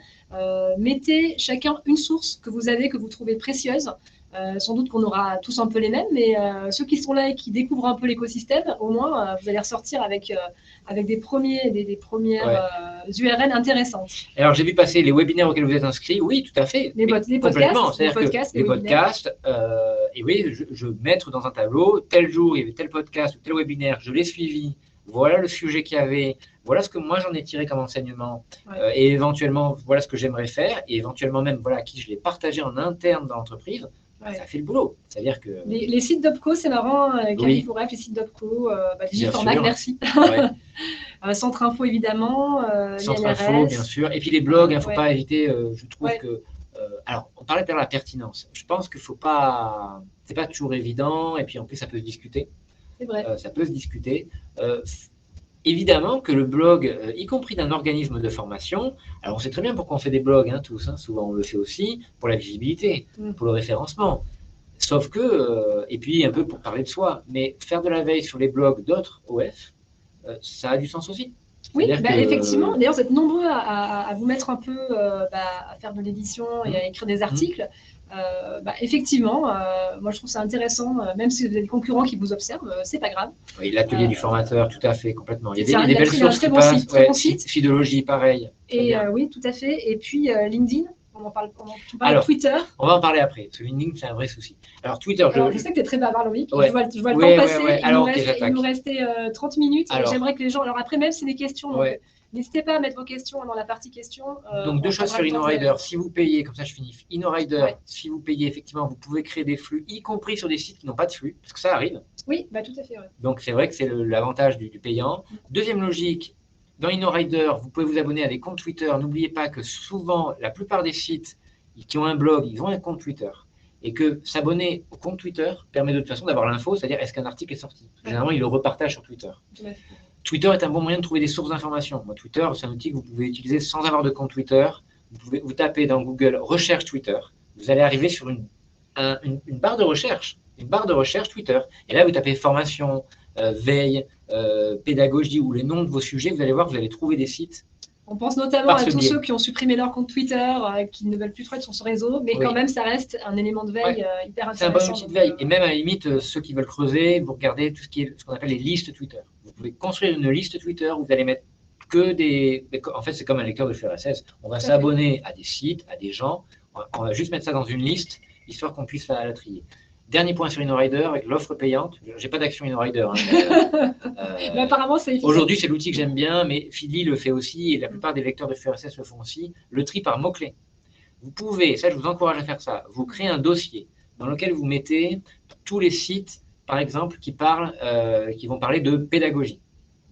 mettez chacun une source que vous avez, que vous trouvez précieuse. Sans doute qu'on aura tous un peu les mêmes, mais ceux qui sont là et qui découvrent un peu l'écosystème, au moins, vous allez ressortir avec des premières URL intéressantes. Alors, j'ai vu passer les webinaires auxquels vous êtes inscrits. Oui, tout à fait. Les podcasts. Les podcasts. Et oui, je vais mettre dans un tableau, tel jour, il y avait tel podcast ou tel webinaire, je l'ai suivi. Voilà le sujet qu'il y avait. Voilà ce que moi, j'en ai tiré comme enseignement. Et éventuellement, voilà ce que j'aimerais faire. Et éventuellement même, voilà à qui je l'ai partagé en interne dans l'entreprise. Ça fait le boulot. C'est-à-dire que les sites d'Opco, c'est marrant, Carrie Fourref, les sites d'Opco, Digiformac, merci. Centre Info, évidemment. Centre Info, bien sûr. Et puis les blogs, il ne faut pas éviter, je trouve que. Alors, on parlait de la pertinence. Je pense qu'il ne faut pas. Ce n'est pas toujours évident. Et puis en plus, ça peut se discuter. C'est vrai. Ça peut se discuter. Évidemment que le blog, y compris d'un organisme de formation, alors on sait très bien pourquoi on fait des blogs, tous, souvent on le fait aussi pour la visibilité, pour le référencement. Sauf que, et puis un peu pour parler de soi, mais faire de la veille sur les blogs d'autres OF, ça a du sens aussi. Oui, effectivement. D'ailleurs, vous êtes nombreux à vous mettre un peu à faire de l'édition et à écrire des articles. Effectivement, moi je trouve ça intéressant, même si vous avez des concurrents qui vous observent, c'est pas grave. Oui, l'atelier du formateur, tout à fait, complètement. Il y a des belles sources qui passent. Phidologie, pareil. Et oui, tout à fait. Et puis LinkedIn, on parle de Twitter. On va en parler après, parce que LinkedIn, c'est un vrai souci. Alors Twitter, je sais que tu es très bavard, Loïc. Je vois le temps passer. Il nous restait 30 minutes. J'aimerais que les gens. Alors après, même si c'est des questions. N'hésitez pas à mettre vos questions dans la partie questions. Donc, deux choses sur InnoRider. Si vous payez, comme ça je finis, InnoRider, si vous payez, effectivement, vous pouvez créer des flux, y compris sur des sites qui n'ont pas de flux, parce que ça arrive. Oui, tout à fait. Ouais. Donc, c'est vrai que c'est l'avantage du payant. Deuxième logique, dans InnoRider, vous pouvez vous abonner à des comptes Twitter. N'oubliez pas que souvent, la plupart des sites qui ont un blog, ils ont un compte Twitter. Et que s'abonner au compte Twitter permet de toute façon d'avoir l'info, c'est-à-dire est-ce qu'un article est sorti. Généralement, ils le repartagent sur Twitter. Twitter est un bon moyen de trouver des sources d'informations. Twitter, c'est un outil que vous pouvez utiliser sans avoir de compte Twitter. Vous tapez dans Google « Recherche Twitter ». Vous allez arriver sur une barre de recherche. Une barre de recherche Twitter. Et là, vous tapez « Formation »,« Veille »,« Pédagogie » ou les noms de vos sujets. Vous allez voir, vous allez trouver des sites. On pense notamment à tous ceux qui ont supprimé leur compte Twitter, qui ne veulent plus trop être sur ce réseau, mais quand même, ça reste un élément de veille hyper intéressant. C'est un bon outil de veille. Et même à la limite, ceux qui veulent creuser, vous regardez tout ce qu'on appelle les listes Twitter. Vous pouvez construire une liste Twitter où vous allez mettre que des. En fait, c'est comme un lecteur de flux RSS. On va s'abonner à des sites, à des gens. On va juste mettre ça dans une liste, histoire qu'on puisse la trier. Dernier point sur InnoRider, avec l'offre payante. Je n'ai pas d'action InnoRider. Mais apparemment, c'est efficace. Aujourd'hui, c'est l'outil que j'aime bien, mais Feedly le fait aussi, et la plupart des lecteurs de flux RSS le font aussi. Le tri par mots-clés. Vous pouvez, ça je vous encourage à faire ça, vous créez un dossier dans lequel vous mettez tous les sites, par exemple, qui vont parler de pédagogie.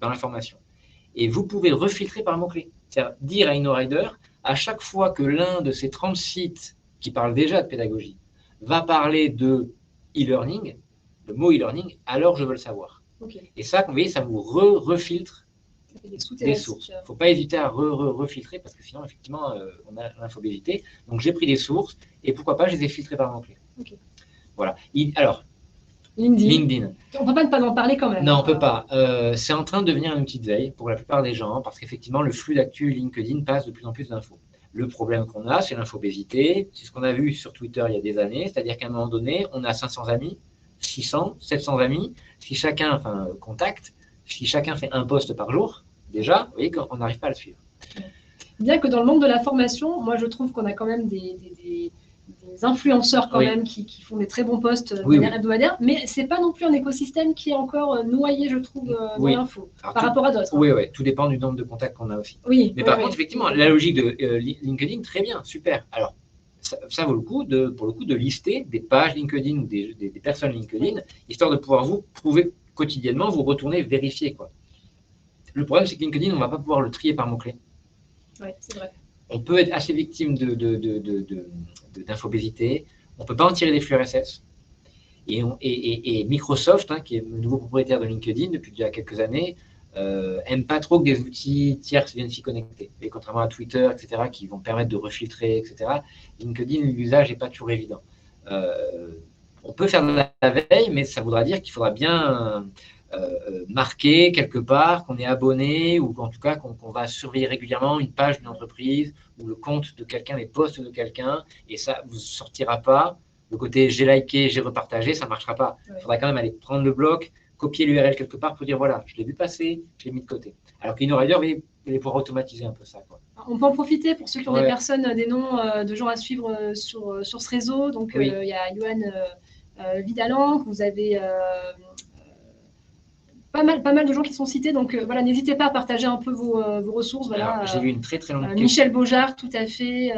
dans l'information. Et vous pouvez le refiltrer par mots-clés. C'est-à-dire dire à InnoRider, à chaque fois que l'un de ces 30 sites qui parlent déjà de pédagogie va parler de e-learning, le mot e-learning, alors je veux le savoir. Okay. Et ça, vous voyez, ça vous refiltre des sources. Il ne faut pas hésiter à refiltrer parce que sinon, effectivement, on a l'infobésité. Donc, j'ai pris des sources et pourquoi pas, je les ai filtrées par mots-clés. Okay. Voilà. Alors, LinkedIn. On ne peut pas en parler quand même. Non, on ne peut pas. C'est en train de devenir un outil de veille pour la plupart des gens parce qu'effectivement, le flux d'actu LinkedIn passe de plus en plus d'infos. Le problème qu'on a, c'est l'infobésité. C'est ce qu'on a vu sur Twitter il y a des années. C'est-à-dire qu'à un moment donné, on a 500 amis, 600, 700 amis. Si chacun fait un post par jour, déjà, vous voyez qu'on n'arrive pas à le suivre. Bien que dans le monde de la formation, moi, je trouve qu'on a quand même des influenceurs quand même qui font des très bons posts de manière hebdomadaire, mais ce n'est pas non plus un écosystème qui est encore noyé, je trouve, dans l'info, par rapport à d'autres. Oui, tout dépend du nombre de contacts qu'on a aussi. Oui, mais par contre, effectivement, la logique de LinkedIn, très bien, super. Alors, ça vaut le coup, pour le coup, de lister des pages LinkedIn ou des personnes LinkedIn, histoire de pouvoir vous prouver quotidiennement, vous retourner, vérifier, quoi. Le problème, c'est que LinkedIn, on ne va pas pouvoir le trier par mots-clés. Oui, c'est vrai. On peut être assez victime d'infobésité. On ne peut pas en tirer des flux RSS. Et Microsoft, qui est le nouveau propriétaire de LinkedIn depuis déjà quelques années, n'aime pas trop que des outils tiers viennent s'y connecter. Et contrairement à Twitter, etc., qui vont permettre de refiltrer, etc., LinkedIn, l'usage n'est pas toujours évident. On peut faire de la veille, mais ça voudra dire qu'il faudra bien marquer quelque part qu'on est abonné ou qu'en tout cas qu'on va surveiller régulièrement une page d'une entreprise ou le compte de quelqu'un, les posts de quelqu'un, et ça ne vous sortira pas. Le côté j'ai liké, j'ai repartagé, ça ne marchera pas. Il faudra quand même aller prendre le bloc, copier l'URL quelque part pour dire voilà, je l'ai vu passer, je l'ai mis de côté. Alors qu'InnoRider va pouvoir automatiser un peu ça, quoi. On peut en profiter pour ceux qui ont des personnes, des noms de gens à suivre sur ce réseau. Donc, il y a Johan Vidalan, vous avez pas mal de gens qui sont cités. Donc, voilà, n'hésitez pas à partager un peu vos ressources. Voilà, j'ai vu une très longue Michel Beaujard, tout à fait.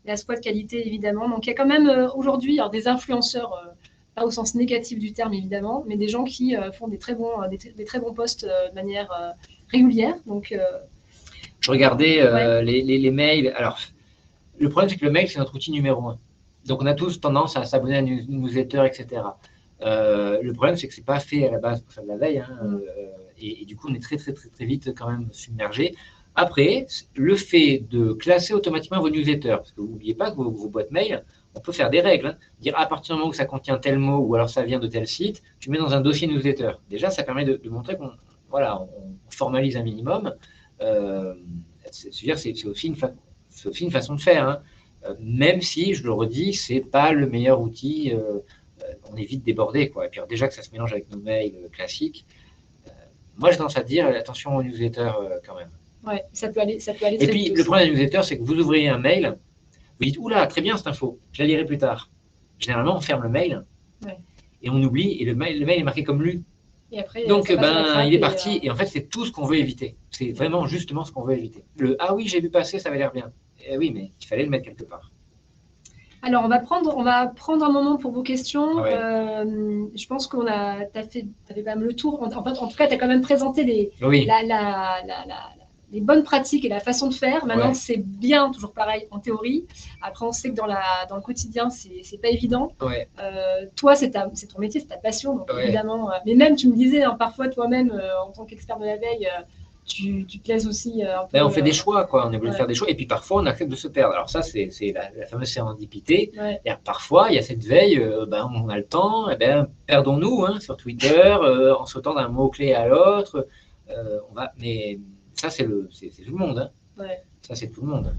La squad qualité, évidemment. Donc, il y a quand même aujourd'hui des influenceurs, pas au sens négatif du terme, évidemment, mais des gens qui font des très bons posts de manière régulière. Donc, je regardais les mails. Alors, le problème, c'est que le mail, c'est notre outil numéro 1. Donc, on a tous tendance à s'abonner à une newsletter, etc. Le problème, c'est que ce n'est pas fait à la base pour faire de la veille. Et du coup, on est très vite quand même submergé. Après, le fait de classer automatiquement vos newsletters, parce que vous n'oubliez pas que vos boîtes mail, on peut faire des règles. Dire à partir du moment où ça contient tel mot ou alors ça vient de tel site, tu mets dans un dossier newsletter. Déjà, ça permet de montrer qu'on formalise un minimum. C'est aussi une façon de faire. Même si, je le redis, ce n'est pas le meilleur outil. On évite de déborder, quoi. Et puis déjà que ça se mélange avec nos mails classiques. Moi, j'ai tendance à dire attention aux newsletters quand même. Ouais, ça peut aller très vite. Et puis, le problème des newsletters, c'est que vous ouvrez un mail, vous dites oula, très bien cette info, je la lirai plus tard. Généralement, on ferme le mail et on oublie, et le mail est marqué comme lu. Et après, donc, il est parti, et en fait, c'est tout ce qu'on veut éviter. C'est vraiment justement ce qu'on veut éviter. Ah oui, j'ai vu passer, ça avait l'air bien. Oui, mais il fallait le mettre quelque part. Alors, on va prendre un moment pour vos questions. Ouais. Je pense tu avais quand même le tour. En tout cas, tu as quand même présenté les bonnes pratiques et la façon de faire. Maintenant, c'est bien, toujours pareil, en théorie. Après, on sait que dans le quotidien, c'est pas évident. Ouais. Toi, c'est ton métier, c'est ta passion, donc évidemment. Mais même, tu me disais, parfois, toi-même, en tant qu'expert de la veille, tu te laisses aussi un peu… on fait des choix, quoi. On est obligé de faire des choix. Et puis parfois, on accepte de se perdre. Alors ça, c'est la fameuse sérendipité. Et parfois, il y a cette veille, on a le temps, perdons-nous sur Twitter, en sautant d'un mot-clé à l'autre. Mais ça, c'est tout le monde. Ça, c'est tout le monde.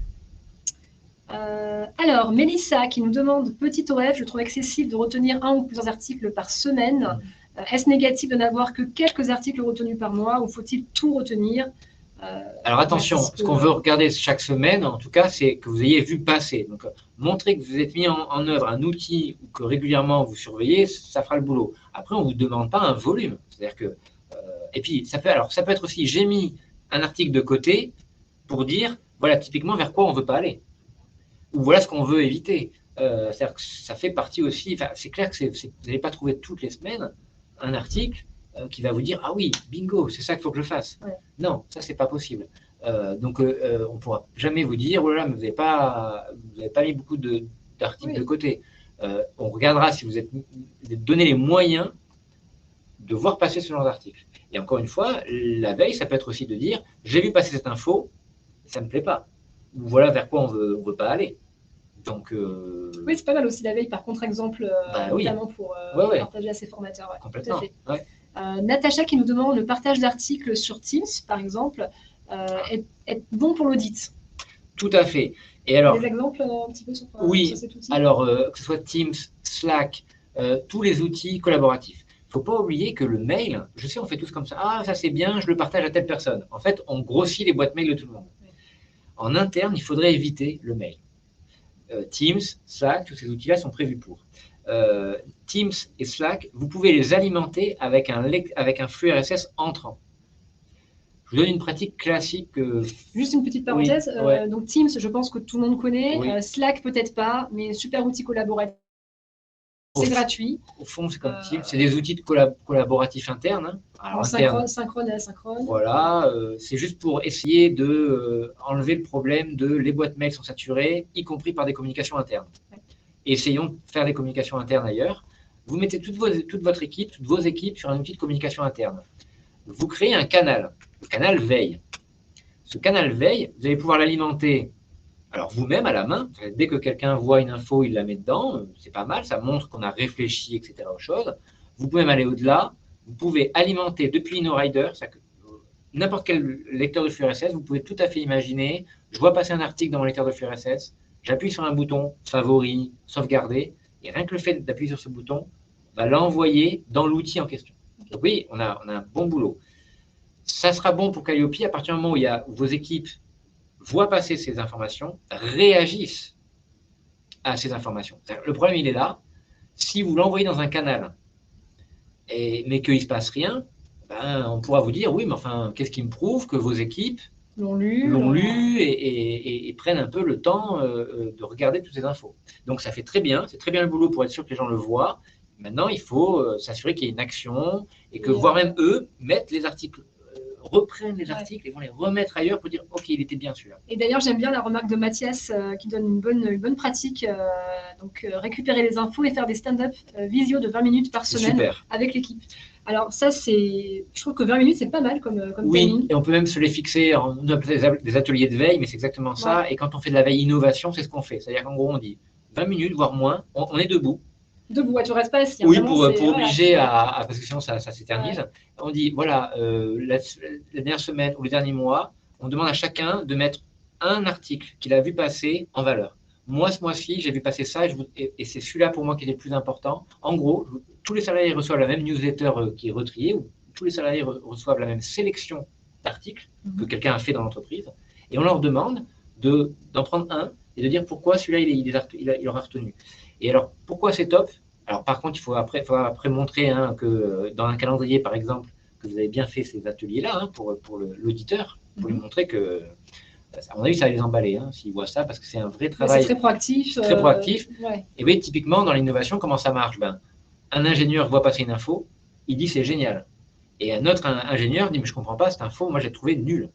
Alors, Mélissa qui nous demande, petit OF, je trouve excessif de retenir un ou plusieurs articles par semaine. Est-ce négatif de n'avoir que quelques articles retenus par mois ou faut-il tout retenir? Alors attention, ce qu'on veut regarder chaque semaine, en tout cas, c'est que vous ayez vu passer. Donc, montrer que vous êtes mis en œuvre un outil ou que régulièrement vous surveillez, ça fera le boulot. Après, on ne vous demande pas un volume. C'est-à-dire que, et puis, ça peut être aussi, j'ai mis un article de côté pour dire, voilà, typiquement, vers quoi on ne veut pas aller. Ou voilà ce qu'on veut éviter. C'est-à-dire que ça fait partie aussi, c'est clair que vous n'allez pas trouver toutes les semaines un article qui va vous dire ah oui, bingo, c'est ça qu'il faut que je fasse. Ouais. Non, ça c'est pas possible. Donc on ne pourra jamais vous dire oh là là, mais vous n'avez pas mis beaucoup d'articles de côté. On regardera si vous êtes donné les moyens de voir passer ce genre d'article. Et encore une fois, la veille, ça peut être aussi de dire j'ai vu passer cette info, ça ne me plaît pas. Ou voilà vers quoi on veut pas aller. Donc, oui, c'est pas mal aussi la veille, par contre-exemple, notamment pour partager à ses formateurs. Ouais, complètement. Tout à fait. Natacha qui nous demande le partage d'articles sur Teams, par exemple, est bon pour l'audit. Tout à fait. Et alors, des exemples un petit peu sur cet outil? Alors, que ce soit Teams, Slack, tous les outils collaboratifs. Il ne faut pas oublier que le mail, je sais, on fait tous comme ça. Ah, ça c'est bien, je le partage à telle personne. En fait, on grossit les boîtes mail de tout le monde. Oui. En interne, il faudrait éviter le mail. Teams, Slack, tous ces outils-là sont prévus pour. Teams et Slack, vous pouvez les alimenter avec un flux RSS entrant. Je vous donne une pratique classique. Juste une petite parenthèse. Donc Teams, je pense que tout le monde connaît. Slack, peut-être pas, mais super outil collaboratif. C'est gratuit. Au fond, c'est comme Teams. C'est des outils collaboratifs internes. Hein. Alors, synchrone et asynchrone. Voilà. C'est juste pour essayer de enlever le problème de les boîtes mail sont saturées, y compris par des communications internes. Ouais. Essayons de faire des communications internes ailleurs. Vous mettez toute votre équipe, toutes vos équipes sur un outil de communication interne. Vous créez un canal, le canal veille. Ce canal veille, vous allez pouvoir l'alimenter, alors vous-même à la main. Dès que quelqu'un voit une info, il la met dedans, c'est pas mal, ça montre qu'on a réfléchi, etc. aux choses. Vous pouvez même aller au-delà, vous pouvez alimenter depuis InnoRider, n'importe quel lecteur de flux RSS, vous pouvez tout à fait imaginer, je vois passer un article dans mon lecteur de flux RSS, j'appuie sur un bouton, favori, sauvegarder, et rien que le fait d'appuyer sur ce bouton, va l'envoyer dans l'outil en question. Donc oui, on a un bon boulot. Ça sera bon pour Calliope à partir du moment où vos équipes voient passer ces informations, réagissent à ces informations. Le problème, il est là. Si vous l'envoyez dans un canal, mais qu'il ne se passe rien, on pourra vous dire, oui, mais enfin, qu'est-ce qui me prouve que vos équipes l'ont lu et prennent un peu le temps de regarder toutes ces infos. Donc ça fait très bien, c'est très bien le boulot pour être sûr que les gens le voient. Maintenant, il faut s'assurer qu'il y ait une action et que, voire même eux, mettent les articles, reprennent les articles et vont les remettre ailleurs pour dire « Ok, il était bien celui-là ». Et d'ailleurs, j'aime bien la remarque de Mathias qui donne une bonne pratique. Donc, récupérer les infos et faire des stand-up visio de 20 minutes par semaine avec l'équipe. Alors ça, je trouve que 20 minutes, c'est pas mal comme timing. Et on peut même se les fixer, on appelle des ateliers de veille, mais c'est exactement ça. Ouais. Et quand on fait de la veille innovation, c'est ce qu'on fait. C'est-à-dire qu'en gros, on dit 20 minutes, voire moins, on est debout. Debout, tu ne restes pas assis. Oui, pour obliger parce que sinon ça s'éternise. Ouais. On dit, voilà, la dernière semaine ou les derniers mois, on demande à chacun de mettre un article qu'il a vu passer en valeur. Moi, ce mois-ci, j'ai vu passer ça et c'est celui-là pour moi qui est le plus important. En gros, tous les salariés reçoivent la même newsletter qui est retriée, ou tous les salariés reçoivent la même sélection d'articles que quelqu'un a fait dans l'entreprise. Et on leur demande d'en prendre un et de dire pourquoi celui-là, il aura retenu. Et alors, pourquoi c'est top? Alors, par contre, il faut après montrer que dans un calendrier, par exemple, que vous avez bien fait ces ateliers-là pour l'auditeur, pour lui montrer que, à mon avis, ça va les emballer s'ils voient ça, parce que c'est un vrai travail. C'est très proactif. Très proactif. Ouais. Et oui, typiquement, dans l'innovation, comment ça marche? Un ingénieur voit passer une info, il dit c'est génial. Et un autre ingénieur dit mais je ne comprends pas cette info, moi j'ai trouvé nulle.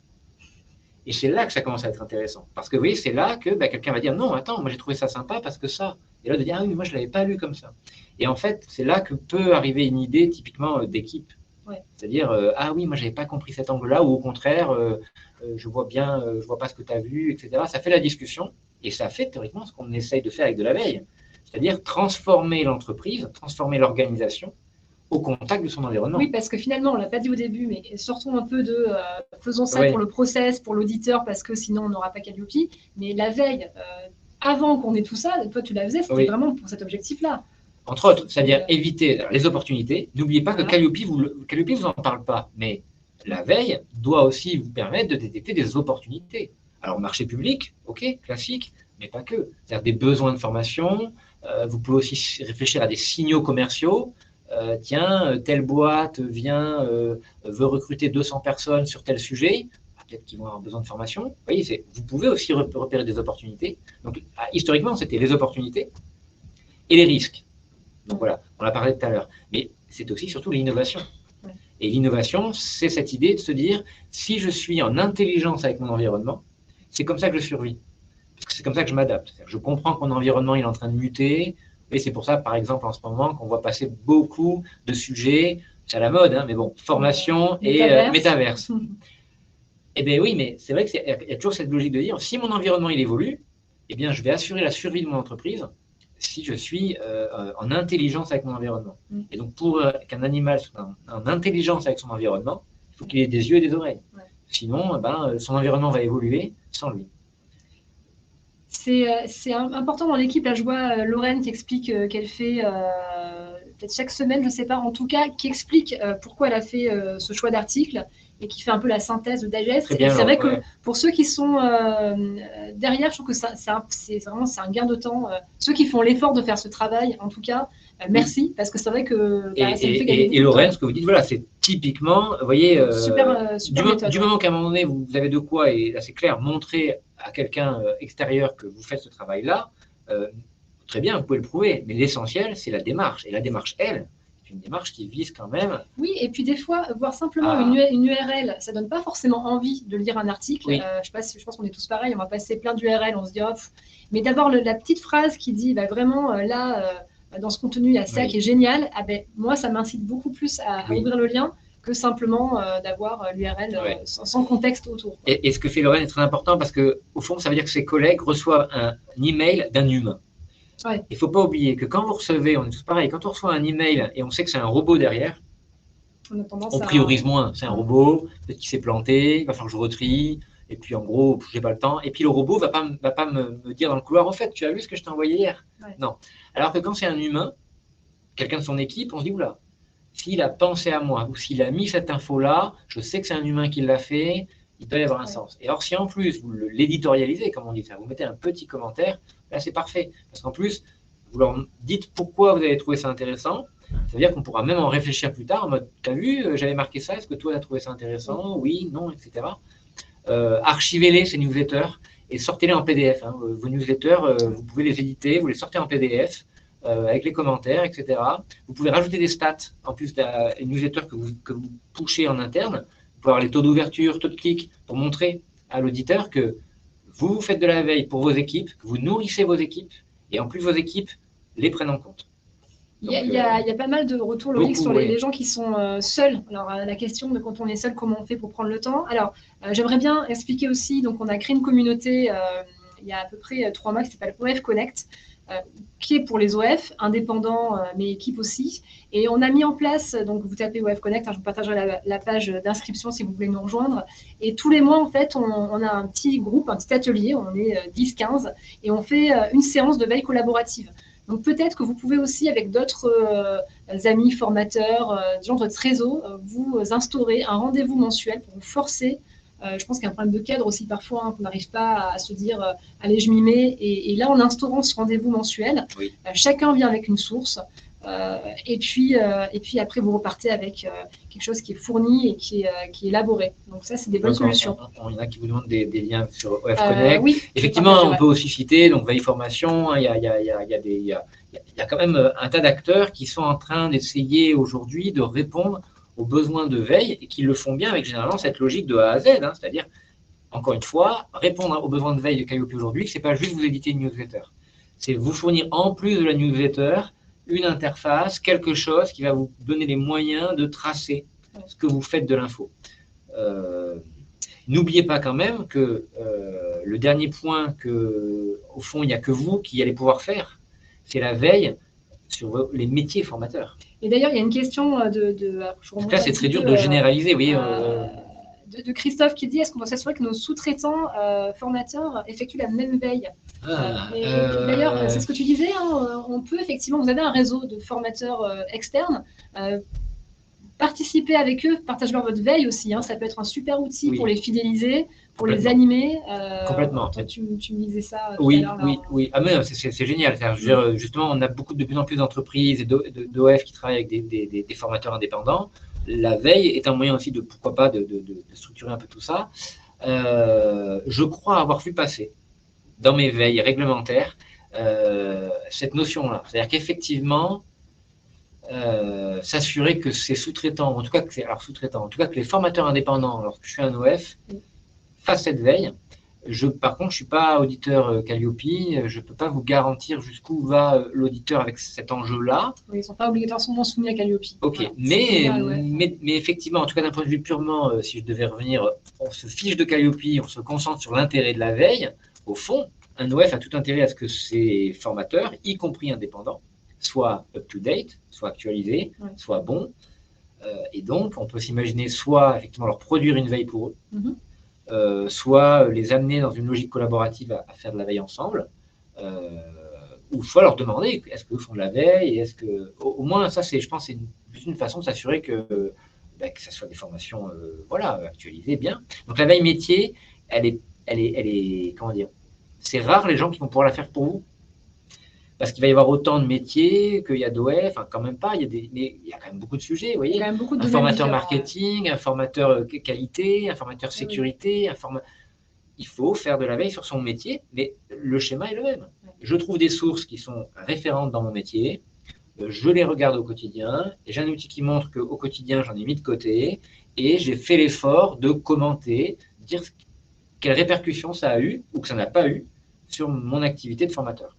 Et c'est là que ça commence à être intéressant. Parce que vous voyez, c'est là que quelqu'un va dire non, attends, moi j'ai trouvé ça sympa parce que ça. Et là de dire ah oui, mais moi je ne l'avais pas lu comme ça. Et en fait, c'est là que peut arriver une idée typiquement d'équipe. Ouais. C'est-à-dire ah oui, moi je n'avais pas compris cet angle-là, ou au contraire, je vois bien, je vois pas ce que tu as vu, etc. Ça fait la discussion et ça fait théoriquement ce qu'on essaye de faire avec de la veille. C'est-à-dire transformer l'entreprise, transformer l'organisation au contact de son environnement. Oui, parce que finalement, on ne l'a pas dit au début, mais sortons un peu de faisons ça pour le process, pour l'auditeur, parce que sinon on n'aura pas Calliope. Mais la veille, avant qu'on ait tout ça, toi tu la faisais, c'était vraiment pour cet objectif-là. Entre autres, c'est-à-dire éviter les opportunités. N'oubliez pas que Calliope vous en parle pas, mais la veille doit aussi vous permettre de détecter des opportunités. Alors, marché public, ok, classique, mais pas que. C'est-à-dire des besoins de formation. Vous pouvez aussi réfléchir à des signaux commerciaux. Tiens, telle boîte veut recruter 200 personnes sur tel sujet. Peut-être qu'ils vont avoir besoin de formation. Vous voyez, vous pouvez aussi repérer des opportunités. Donc, historiquement, c'était les opportunités et les risques. Donc voilà, on l'a parlé tout à l'heure. Mais c'est aussi surtout l'innovation. Et l'innovation, c'est cette idée de se dire, si je suis en intelligence avec mon environnement, c'est comme ça que je survis. Parce que c'est comme ça que je m'adapte. Je comprends que mon environnement il est en train de muter. Et c'est pour ça, par exemple, en ce moment, qu'on voit passer beaucoup de sujets, c'est à la mode, hein, mais bon, formation et métaverse. Eh bien oui, mais c'est vrai qu'il y a toujours cette logique de dire, si mon environnement il évolue, eh bien je vais assurer la survie de mon entreprise si je suis en intelligence avec mon environnement. Et donc pour qu'un animal soit en intelligence avec son environnement, il faut qu'il ait des yeux et des oreilles. Sinon, son environnement va évoluer sans lui. C'est important dans l'équipe. Là, je vois Lorraine qui explique qu'elle fait peut-être chaque semaine, je ne sais pas, en tout cas, qui explique pourquoi elle a fait ce choix d'article et qui fait un peu la synthèse de Digest. Et c'est vrai que pour ceux qui sont derrière, je trouve que c'est un gain de temps. Ceux qui font l'effort de faire ce travail, en tout cas, merci, parce que c'est vrai que ça me fait gagner beaucoup de temps. Lorraine, ce que vous dites, voilà, c'est typiquement, vous voyez, du moment qu'à un moment donné, vous avez de quoi, et là c'est clair, montrer à quelqu'un extérieur que vous faites ce travail-là, très bien, vous pouvez le prouver. Mais l'essentiel, c'est la démarche. Et la démarche, elle, c'est une démarche qui vise quand même. Oui, et puis des fois, voir simplement une URL, ça ne donne pas forcément envie de lire un article. Oui. Je pense qu'on est tous pareils, on va passer plein d'URL, on se dit, oh, mais d'avoir la petite phrase qui dit, vraiment, dans ce contenu, il y a ça qui est génial, moi, ça m'incite beaucoup plus à ouvrir le lien que simplement d'avoir l'URL sans contexte autour. Et ce que fait Lorraine est très important parce qu'au fond, ça veut dire que ses collègues reçoivent un email d'un humain. Il ne faut pas oublier que quand vous recevez, on est tous pareil, quand on reçoit un email et on sait que c'est un robot derrière, on priorise moins. C'est un robot, peut-être qu'il s'est planté, il va falloir que je retrie, et puis en gros, j'ai pas le temps. Et puis le robot va pas me dire dans le couloir, en fait, tu as vu ce que je t'ai envoyé hier? Non. Alors que quand c'est un humain, quelqu'un de son équipe, on se dit, oula, s'il a pensé à moi, ou s'il a mis cette info-là, je sais que c'est un humain qui l'a fait, il doit y avoir un sens. Et alors, si en plus, vous l'éditorialisez, comme on dit ça, vous mettez un petit commentaire, là, c'est parfait. Parce qu'en plus, vous leur dites pourquoi vous avez trouvé ça intéressant. Ça veut dire qu'on pourra même en réfléchir plus tard en mode, t'as vu, j'avais marqué ça, est-ce que toi, tu as trouvé ça intéressant? Oui, non, etc. Archivez-les, ces newsletters, et sortez-les en PDF. Hein. Vos newsletters, vous pouvez les éditer, vous les sortez en PDF. Avec les commentaires, etc. Vous pouvez rajouter des stats, en plus des newsletters que vous pushez en interne. Vous pouvez avoir les taux d'ouverture, taux de clic, pour montrer à l'auditeur que vous faites de la veille pour vos équipes, que vous nourrissez vos équipes, et en plus vos équipes les prennent en compte. Donc, il y a pas mal de retours, Loïc, sur les gens qui sont seuls. Alors, la question de quand on est seul, comment on fait pour prendre le temps? Alors, j'aimerais bien expliquer aussi, donc on a créé une communauté il y a à peu près 3 mois qui s'appelle OF Connect, qui est pour les OF, indépendants, mais équipes aussi. Et on a mis en place, donc vous tapez OF Connect, je vous partagerai la page d'inscription si vous voulez nous rejoindre. Et tous les mois, en fait, on a un petit groupe, un petit atelier, on est 10-15, et on fait une séance de veille collaborative. Donc peut-être que vous pouvez aussi, avec d'autres amis formateurs, des gens de votre réseau, vous instaurer un rendez-vous mensuel pour vous forcer. Je pense qu'il y a un problème de cadre aussi parfois, qu'on n'arrive pas à se dire allez, je m'y mets. Et là, en instaurant ce rendez-vous mensuel, chacun vient avec une source. Et puis après, vous repartez avec quelque chose qui est fourni et qui est élaboré. Donc ça, c'est des bonnes solutions. Il y en a qui vous demandent des liens sur OF Connect. Oui, effectivement, on peut aussi citer donc Veille Formation. Il y a quand même un tas d'acteurs qui sont en train d'essayer aujourd'hui de répondre aux besoins de veille et qui le font bien avec généralement cette logique de A à Z, hein, c'est-à-dire, encore une fois, répondre aux besoins de veille de Calliope aujourd'hui, ce n'est pas juste vous éditer une newsletter, c'est vous fournir en plus de la newsletter une interface, quelque chose qui va vous donner les moyens de tracer ce que vous faites de l'info. N'oubliez pas quand même que le dernier point au fond, il n'y a que vous qui allez pouvoir faire, c'est la veille sur les métiers formateurs. Et d'ailleurs, il y a une question là, c'est très dur de généraliser. Oui, de Christophe qui dit, est-ce qu'on peut s'assurer que nos sous-traitants formateurs effectuent la même veille? D'ailleurs, c'est ce que tu disais, hein, on peut effectivement, vous avez un réseau de formateurs externes, participer avec eux, partagez-leur votre veille aussi, hein, ça peut être un super outil pour les fidéliser, pour les animer. Complètement. Tu me disais ça tout à l'heure. Oui. Ah, mais c'est génial. Je veux dire, justement, on a de plus en plus d'entreprises et d'OF qui travaillent avec des formateurs indépendants. La veille est un moyen aussi de, pourquoi pas, de structurer un peu tout ça. Je crois avoir vu passer dans mes veilles réglementaires cette notion-là. C'est-à-dire qu'effectivement, s'assurer que ces sous-traitants, en tout cas que sous-traitants, en tout cas que les formateurs indépendants, lorsque je suis un OF, fassent cette veille. Par contre, je ne suis pas auditeur Calliope, je ne peux pas vous garantir jusqu'où va l'auditeur avec cet enjeu-là. Oui, ils ne sont pas obligatoirement soumis à Calliope. Ok, voilà. mais effectivement, en tout cas d'un point de vue purement, si je devais revenir, on se fiche de Calliope, on se concentre sur l'intérêt de la veille. Au fond, un OF a tout intérêt à ce que ses formateurs, y compris indépendants, soient up-to-date, soient actualisés, soient bons. Et donc, on peut s'imaginer soit effectivement leur produire une veille pour eux, soit les amener dans une logique collaborative à faire de la veille ensemble, ou soit leur demander est-ce que vous font de la veille, et est-ce que au moins ça c'est, je pense, c'est une façon de s'assurer que ça soit des formations voilà, actualisées bien. Donc la veille métier, elle est comment dire, c'est rare les gens qui vont pouvoir la faire pour vous. Parce qu'il va y avoir autant de métiers qu'il y a d'OF, enfin quand même pas, mais il y a quand même beaucoup de sujets, vous voyez. Il y a quand même beaucoup de un formateur marketing, un formateur qualité, un formateur sécurité, il faut faire de la veille sur son métier, mais le schéma est le même. Je trouve des sources qui sont référentes dans mon métier, je les regarde au quotidien, et j'ai un outil qui montre qu'au quotidien, j'en ai mis de côté, et j'ai fait l'effort de commenter, dire quelles répercussions ça a eu, ou que ça n'a pas eu, sur mon activité de formateur.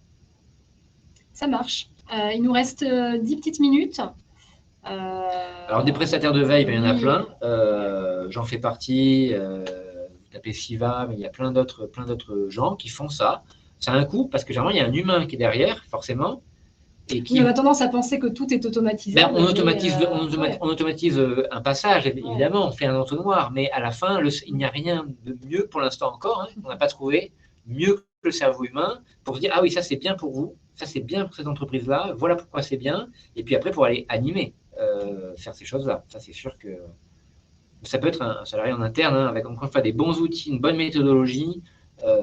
Ça marche. Il nous reste 10 petites minutes. Alors, des prestataires de veille, il y en a plein. J'en fais partie. Vous tapez Siva, mais il y a plein d'autres gens qui font ça. Ça a un coût parce que généralement, il y a un humain qui est derrière, forcément. On a tendance à penser que tout est automatisé. On automatise un passage, évidemment, on fait un entonnoir, mais à la fin, il n'y a rien de mieux pour l'instant encore. On n'a pas trouvé mieux que le cerveau humain pour se dire ah oui, ça c'est bien pour vous, ça c'est bien pour cette entreprise-là, voilà pourquoi c'est bien, et puis après pour aller animer, faire ces choses-là. Ça c'est sûr que ça peut être un salarié en interne, avec encore une fois des bons outils, une bonne méthodologie,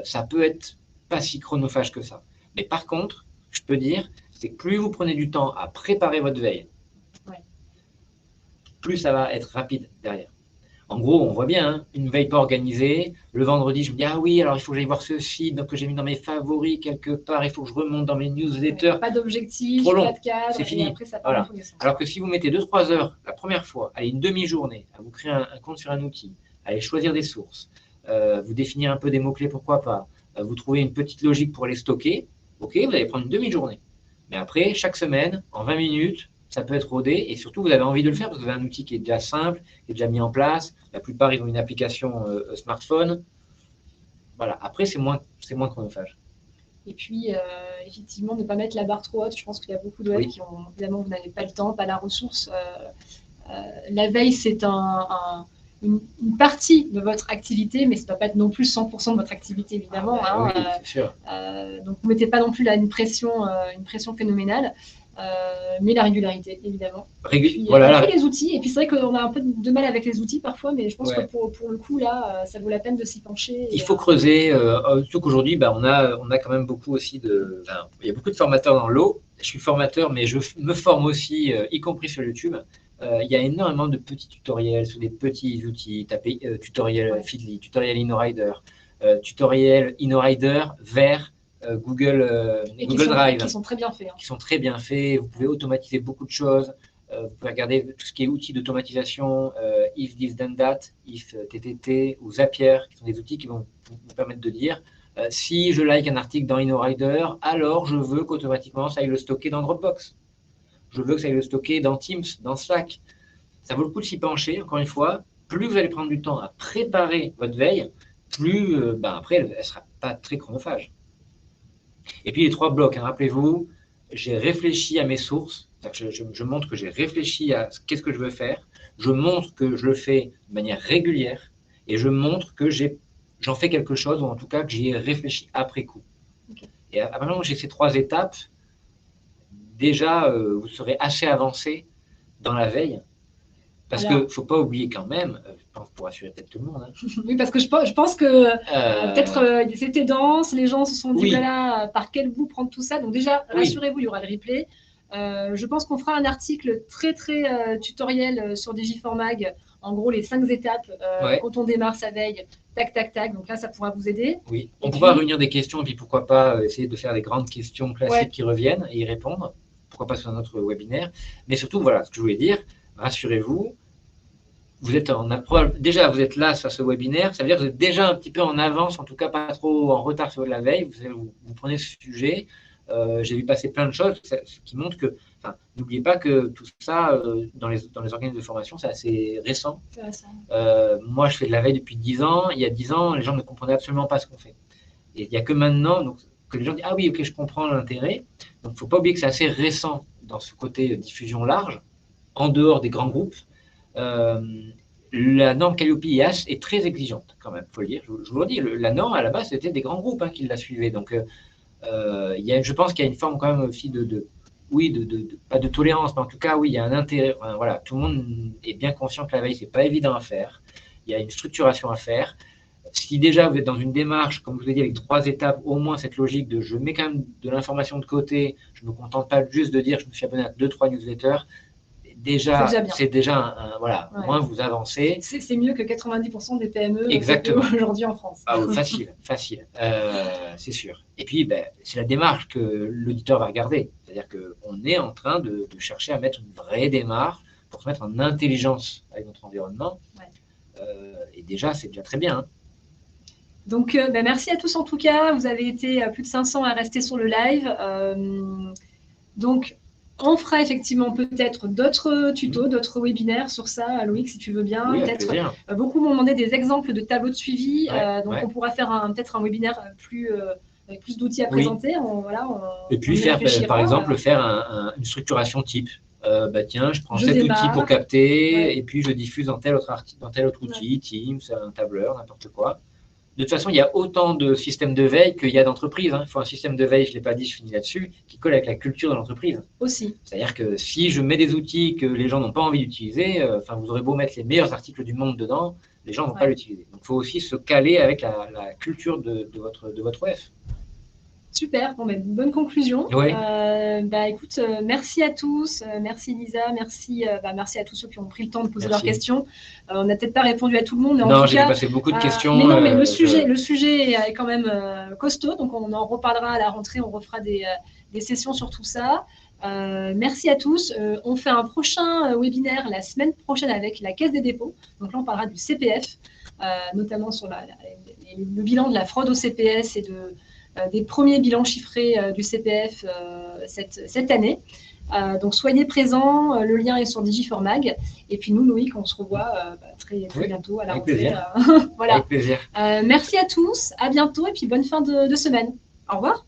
ça peut être pas si chronophage que ça. Mais par contre, je peux dire, c'est que plus vous prenez du temps à préparer votre veille, plus ça va être rapide derrière. En gros, on voit bien, une veille pas organisée. Le vendredi, je me dis, ah oui, alors il faut que j'aille voir ce film que j'ai mis dans mes favoris quelque part. Il faut que je remonte dans mes newsletters. Pas d'objectif, pas de cadre. C'est fini. Après, ça voilà. Alors que si vous mettez 2-3 heures la première fois, allez, une demi-journée, à vous créer un compte sur un outil, allez choisir des sources, vous définir un peu des mots-clés, pourquoi pas, vous trouvez une petite logique pour les stocker, ok, vous allez prendre une demi-journée. Mais après, chaque semaine, en 20 minutes, ça peut être rodé et surtout, vous avez envie de le faire parce que vous avez un outil qui est déjà simple, qui est déjà mis en place. La plupart, ils ont une application smartphone. Voilà. Après, c'est moins chronophage. Et puis, effectivement, ne pas mettre la barre trop haute. Je pense qu'il y a beaucoup de web qui ont, évidemment, vous n'avez pas le temps, pas la ressource. La veille, c'est une partie de votre activité, mais ça ne doit pas être non plus 100% de votre activité, évidemment. Oui, c'est sûr. Donc, vous ne mettez pas non plus là une pression phénoménale. Mais la régularité, évidemment. Puis, voilà, les outils. Et puis c'est vrai qu'on a un peu de mal avec les outils parfois, mais je pense que pour le coup, là, ça vaut la peine de s'y pencher. Il faut creuser. Surtout qu'aujourd'hui, on a quand même beaucoup aussi il y a beaucoup de formateurs dans l'eau. Je suis formateur, mais je me forme aussi, y compris sur YouTube. Il y a énormément de petits tutoriels sur des petits outils. Tapez tutoriel Feedly, tutoriel InnoRider, tutoriel InnoRider vers Google Drive. Qui sont très bien faits. Qui sont très bien faits. Vous pouvez automatiser beaucoup de choses. Vous pouvez regarder tout ce qui est outils d'automatisation, if this then that, if TTT ou Zapier, qui sont des outils qui vont vous permettre de dire si je like un article dans InnoRider, alors je veux qu'automatiquement ça aille le stocker dans Dropbox. Je veux que ça aille le stocker dans Teams, dans Slack. Ça vaut le coup de s'y pencher, encore une fois. Plus vous allez prendre du temps à préparer votre veille, plus après, elle ne sera pas très chronophage. Et puis les 3 blocs, rappelez-vous, j'ai réfléchi à mes sources, je montre que j'ai réfléchi à qu'est-ce que je veux faire, je montre que je le fais de manière régulière et je montre que j'en fais quelque chose, ou en tout cas que j'y ai réfléchi après coup. Okay. Et à partir du moment où j'ai ces 3 étapes, déjà vous serez assez avancé dans la veille. Parce qu'il ne faut pas oublier quand même, je pense pour assurer peut-être tout le monde. Oui, parce que je pense que peut-être c'était dense, les gens se sont dit, voilà, par quel bout prendre tout ça. Donc déjà, rassurez-vous, il y aura le replay. Je pense qu'on fera un article très, très tutoriel sur Digiformag. En gros, les 5 étapes quand on démarre sa veille, tac, tac, tac. Donc là, ça pourra vous aider. Oui, on pourra réunir des questions et puis pourquoi pas essayer de faire des grandes questions classiques qui reviennent et y répondre. pourquoi pas sur un autre webinaire. Mais surtout, voilà, ce que je voulais dire, rassurez-vous, vous êtes déjà vous êtes là sur ce webinaire, ça veut dire que vous êtes déjà un petit peu en avance, en tout cas pas trop en retard sur la veille. Vous prenez ce sujet. J'ai vu passer plein de choses qui montrent que, n'oubliez pas que tout ça, dans les organismes de formation, c'est assez récent. Moi, je fais de la veille depuis 10 ans. Il y a 10 ans, les gens ne comprenaient absolument pas ce qu'on fait. Et il n'y a que maintenant donc, que les gens disent « Ah oui, ok, je comprends l'intérêt ». Donc, il ne faut pas oublier que c'est assez récent dans ce côté diffusion large, en dehors des grands groupes. La norme Calliope IH est très exigeante, quand même, il faut le dire. Je vous le dis, la norme, à la base, c'était des grands groupes qui la suivaient. Donc, je pense qu'il y a une forme quand même aussi pas de tolérance, mais en tout cas, oui, il y a un intérêt. Voilà, tout le monde est bien conscient que la veille, ce n'est pas évident à faire. Il y a une structuration à faire. Si déjà vous êtes dans une démarche, comme je vous l'ai dit, avec 3 étapes, au moins cette logique de je mets quand même de l'information de côté, je ne me contente pas juste de dire je me suis abonné à 2-3 newsletters, déjà, c'est déjà voilà, au moins vous avancez. C'est mieux que 90% des PME aujourd'hui en France. Ah, facile, c'est sûr. Et puis, c'est la démarche que l'auditeur va regarder. C'est-à-dire qu'on est en train de chercher à mettre une vraie démarche pour se mettre en intelligence avec notre environnement. Et déjà, c'est déjà très bien. Donc, merci à tous en tout cas. Vous avez été plus de 500 à rester sur le live. Donc, on fera effectivement peut-être d'autres tutos, d'autres webinaires sur ça, Loïc, si tu veux bien. Oui, beaucoup m'ont demandé des exemples de tableaux de suivi. On pourra faire peut-être un webinaire avec plus d'outils à présenter. Et puis, faire une structuration type. Tiens, je prends cet outil pour capter, et puis je diffuse dans tel autre outil, Teams, un tableur, n'importe quoi. De toute façon, il y a autant de systèmes de veille qu'il y a d'entreprises. Il faut un système de veille, je ne l'ai pas dit, je finis là-dessus, qui colle avec la culture de l'entreprise. Aussi. C'est-à-dire que si je mets des outils que les gens n'ont pas envie d'utiliser, vous aurez beau mettre les meilleurs articles du monde dedans, les gens ne vont pas l'utiliser. Donc, il faut aussi se caler avec la culture de votre OF. Super, bonne conclusion. Écoute, merci à tous, merci Lisa, merci à tous ceux qui ont pris le temps de poser leurs questions. On n'a peut-être pas répondu à tout le monde, mais non, j'ai passé beaucoup de questions. Mais le sujet est quand même costaud, donc on en reparlera à la rentrée, on refera des sessions sur tout ça. Merci à tous. On fait un prochain webinaire la semaine prochaine avec la Caisse des dépôts. Donc là, on parlera du CPF, notamment sur le bilan de la fraude au CPS et des premiers bilans chiffrés du CPF cette année. Donc, soyez présents. Le lien est sur Digiformag. Et puis, nous, Loïc, on se revoit très bientôt à la rentrée. Voilà. Avec plaisir. Merci à tous. À bientôt. Et puis, bonne fin de semaine. Au revoir.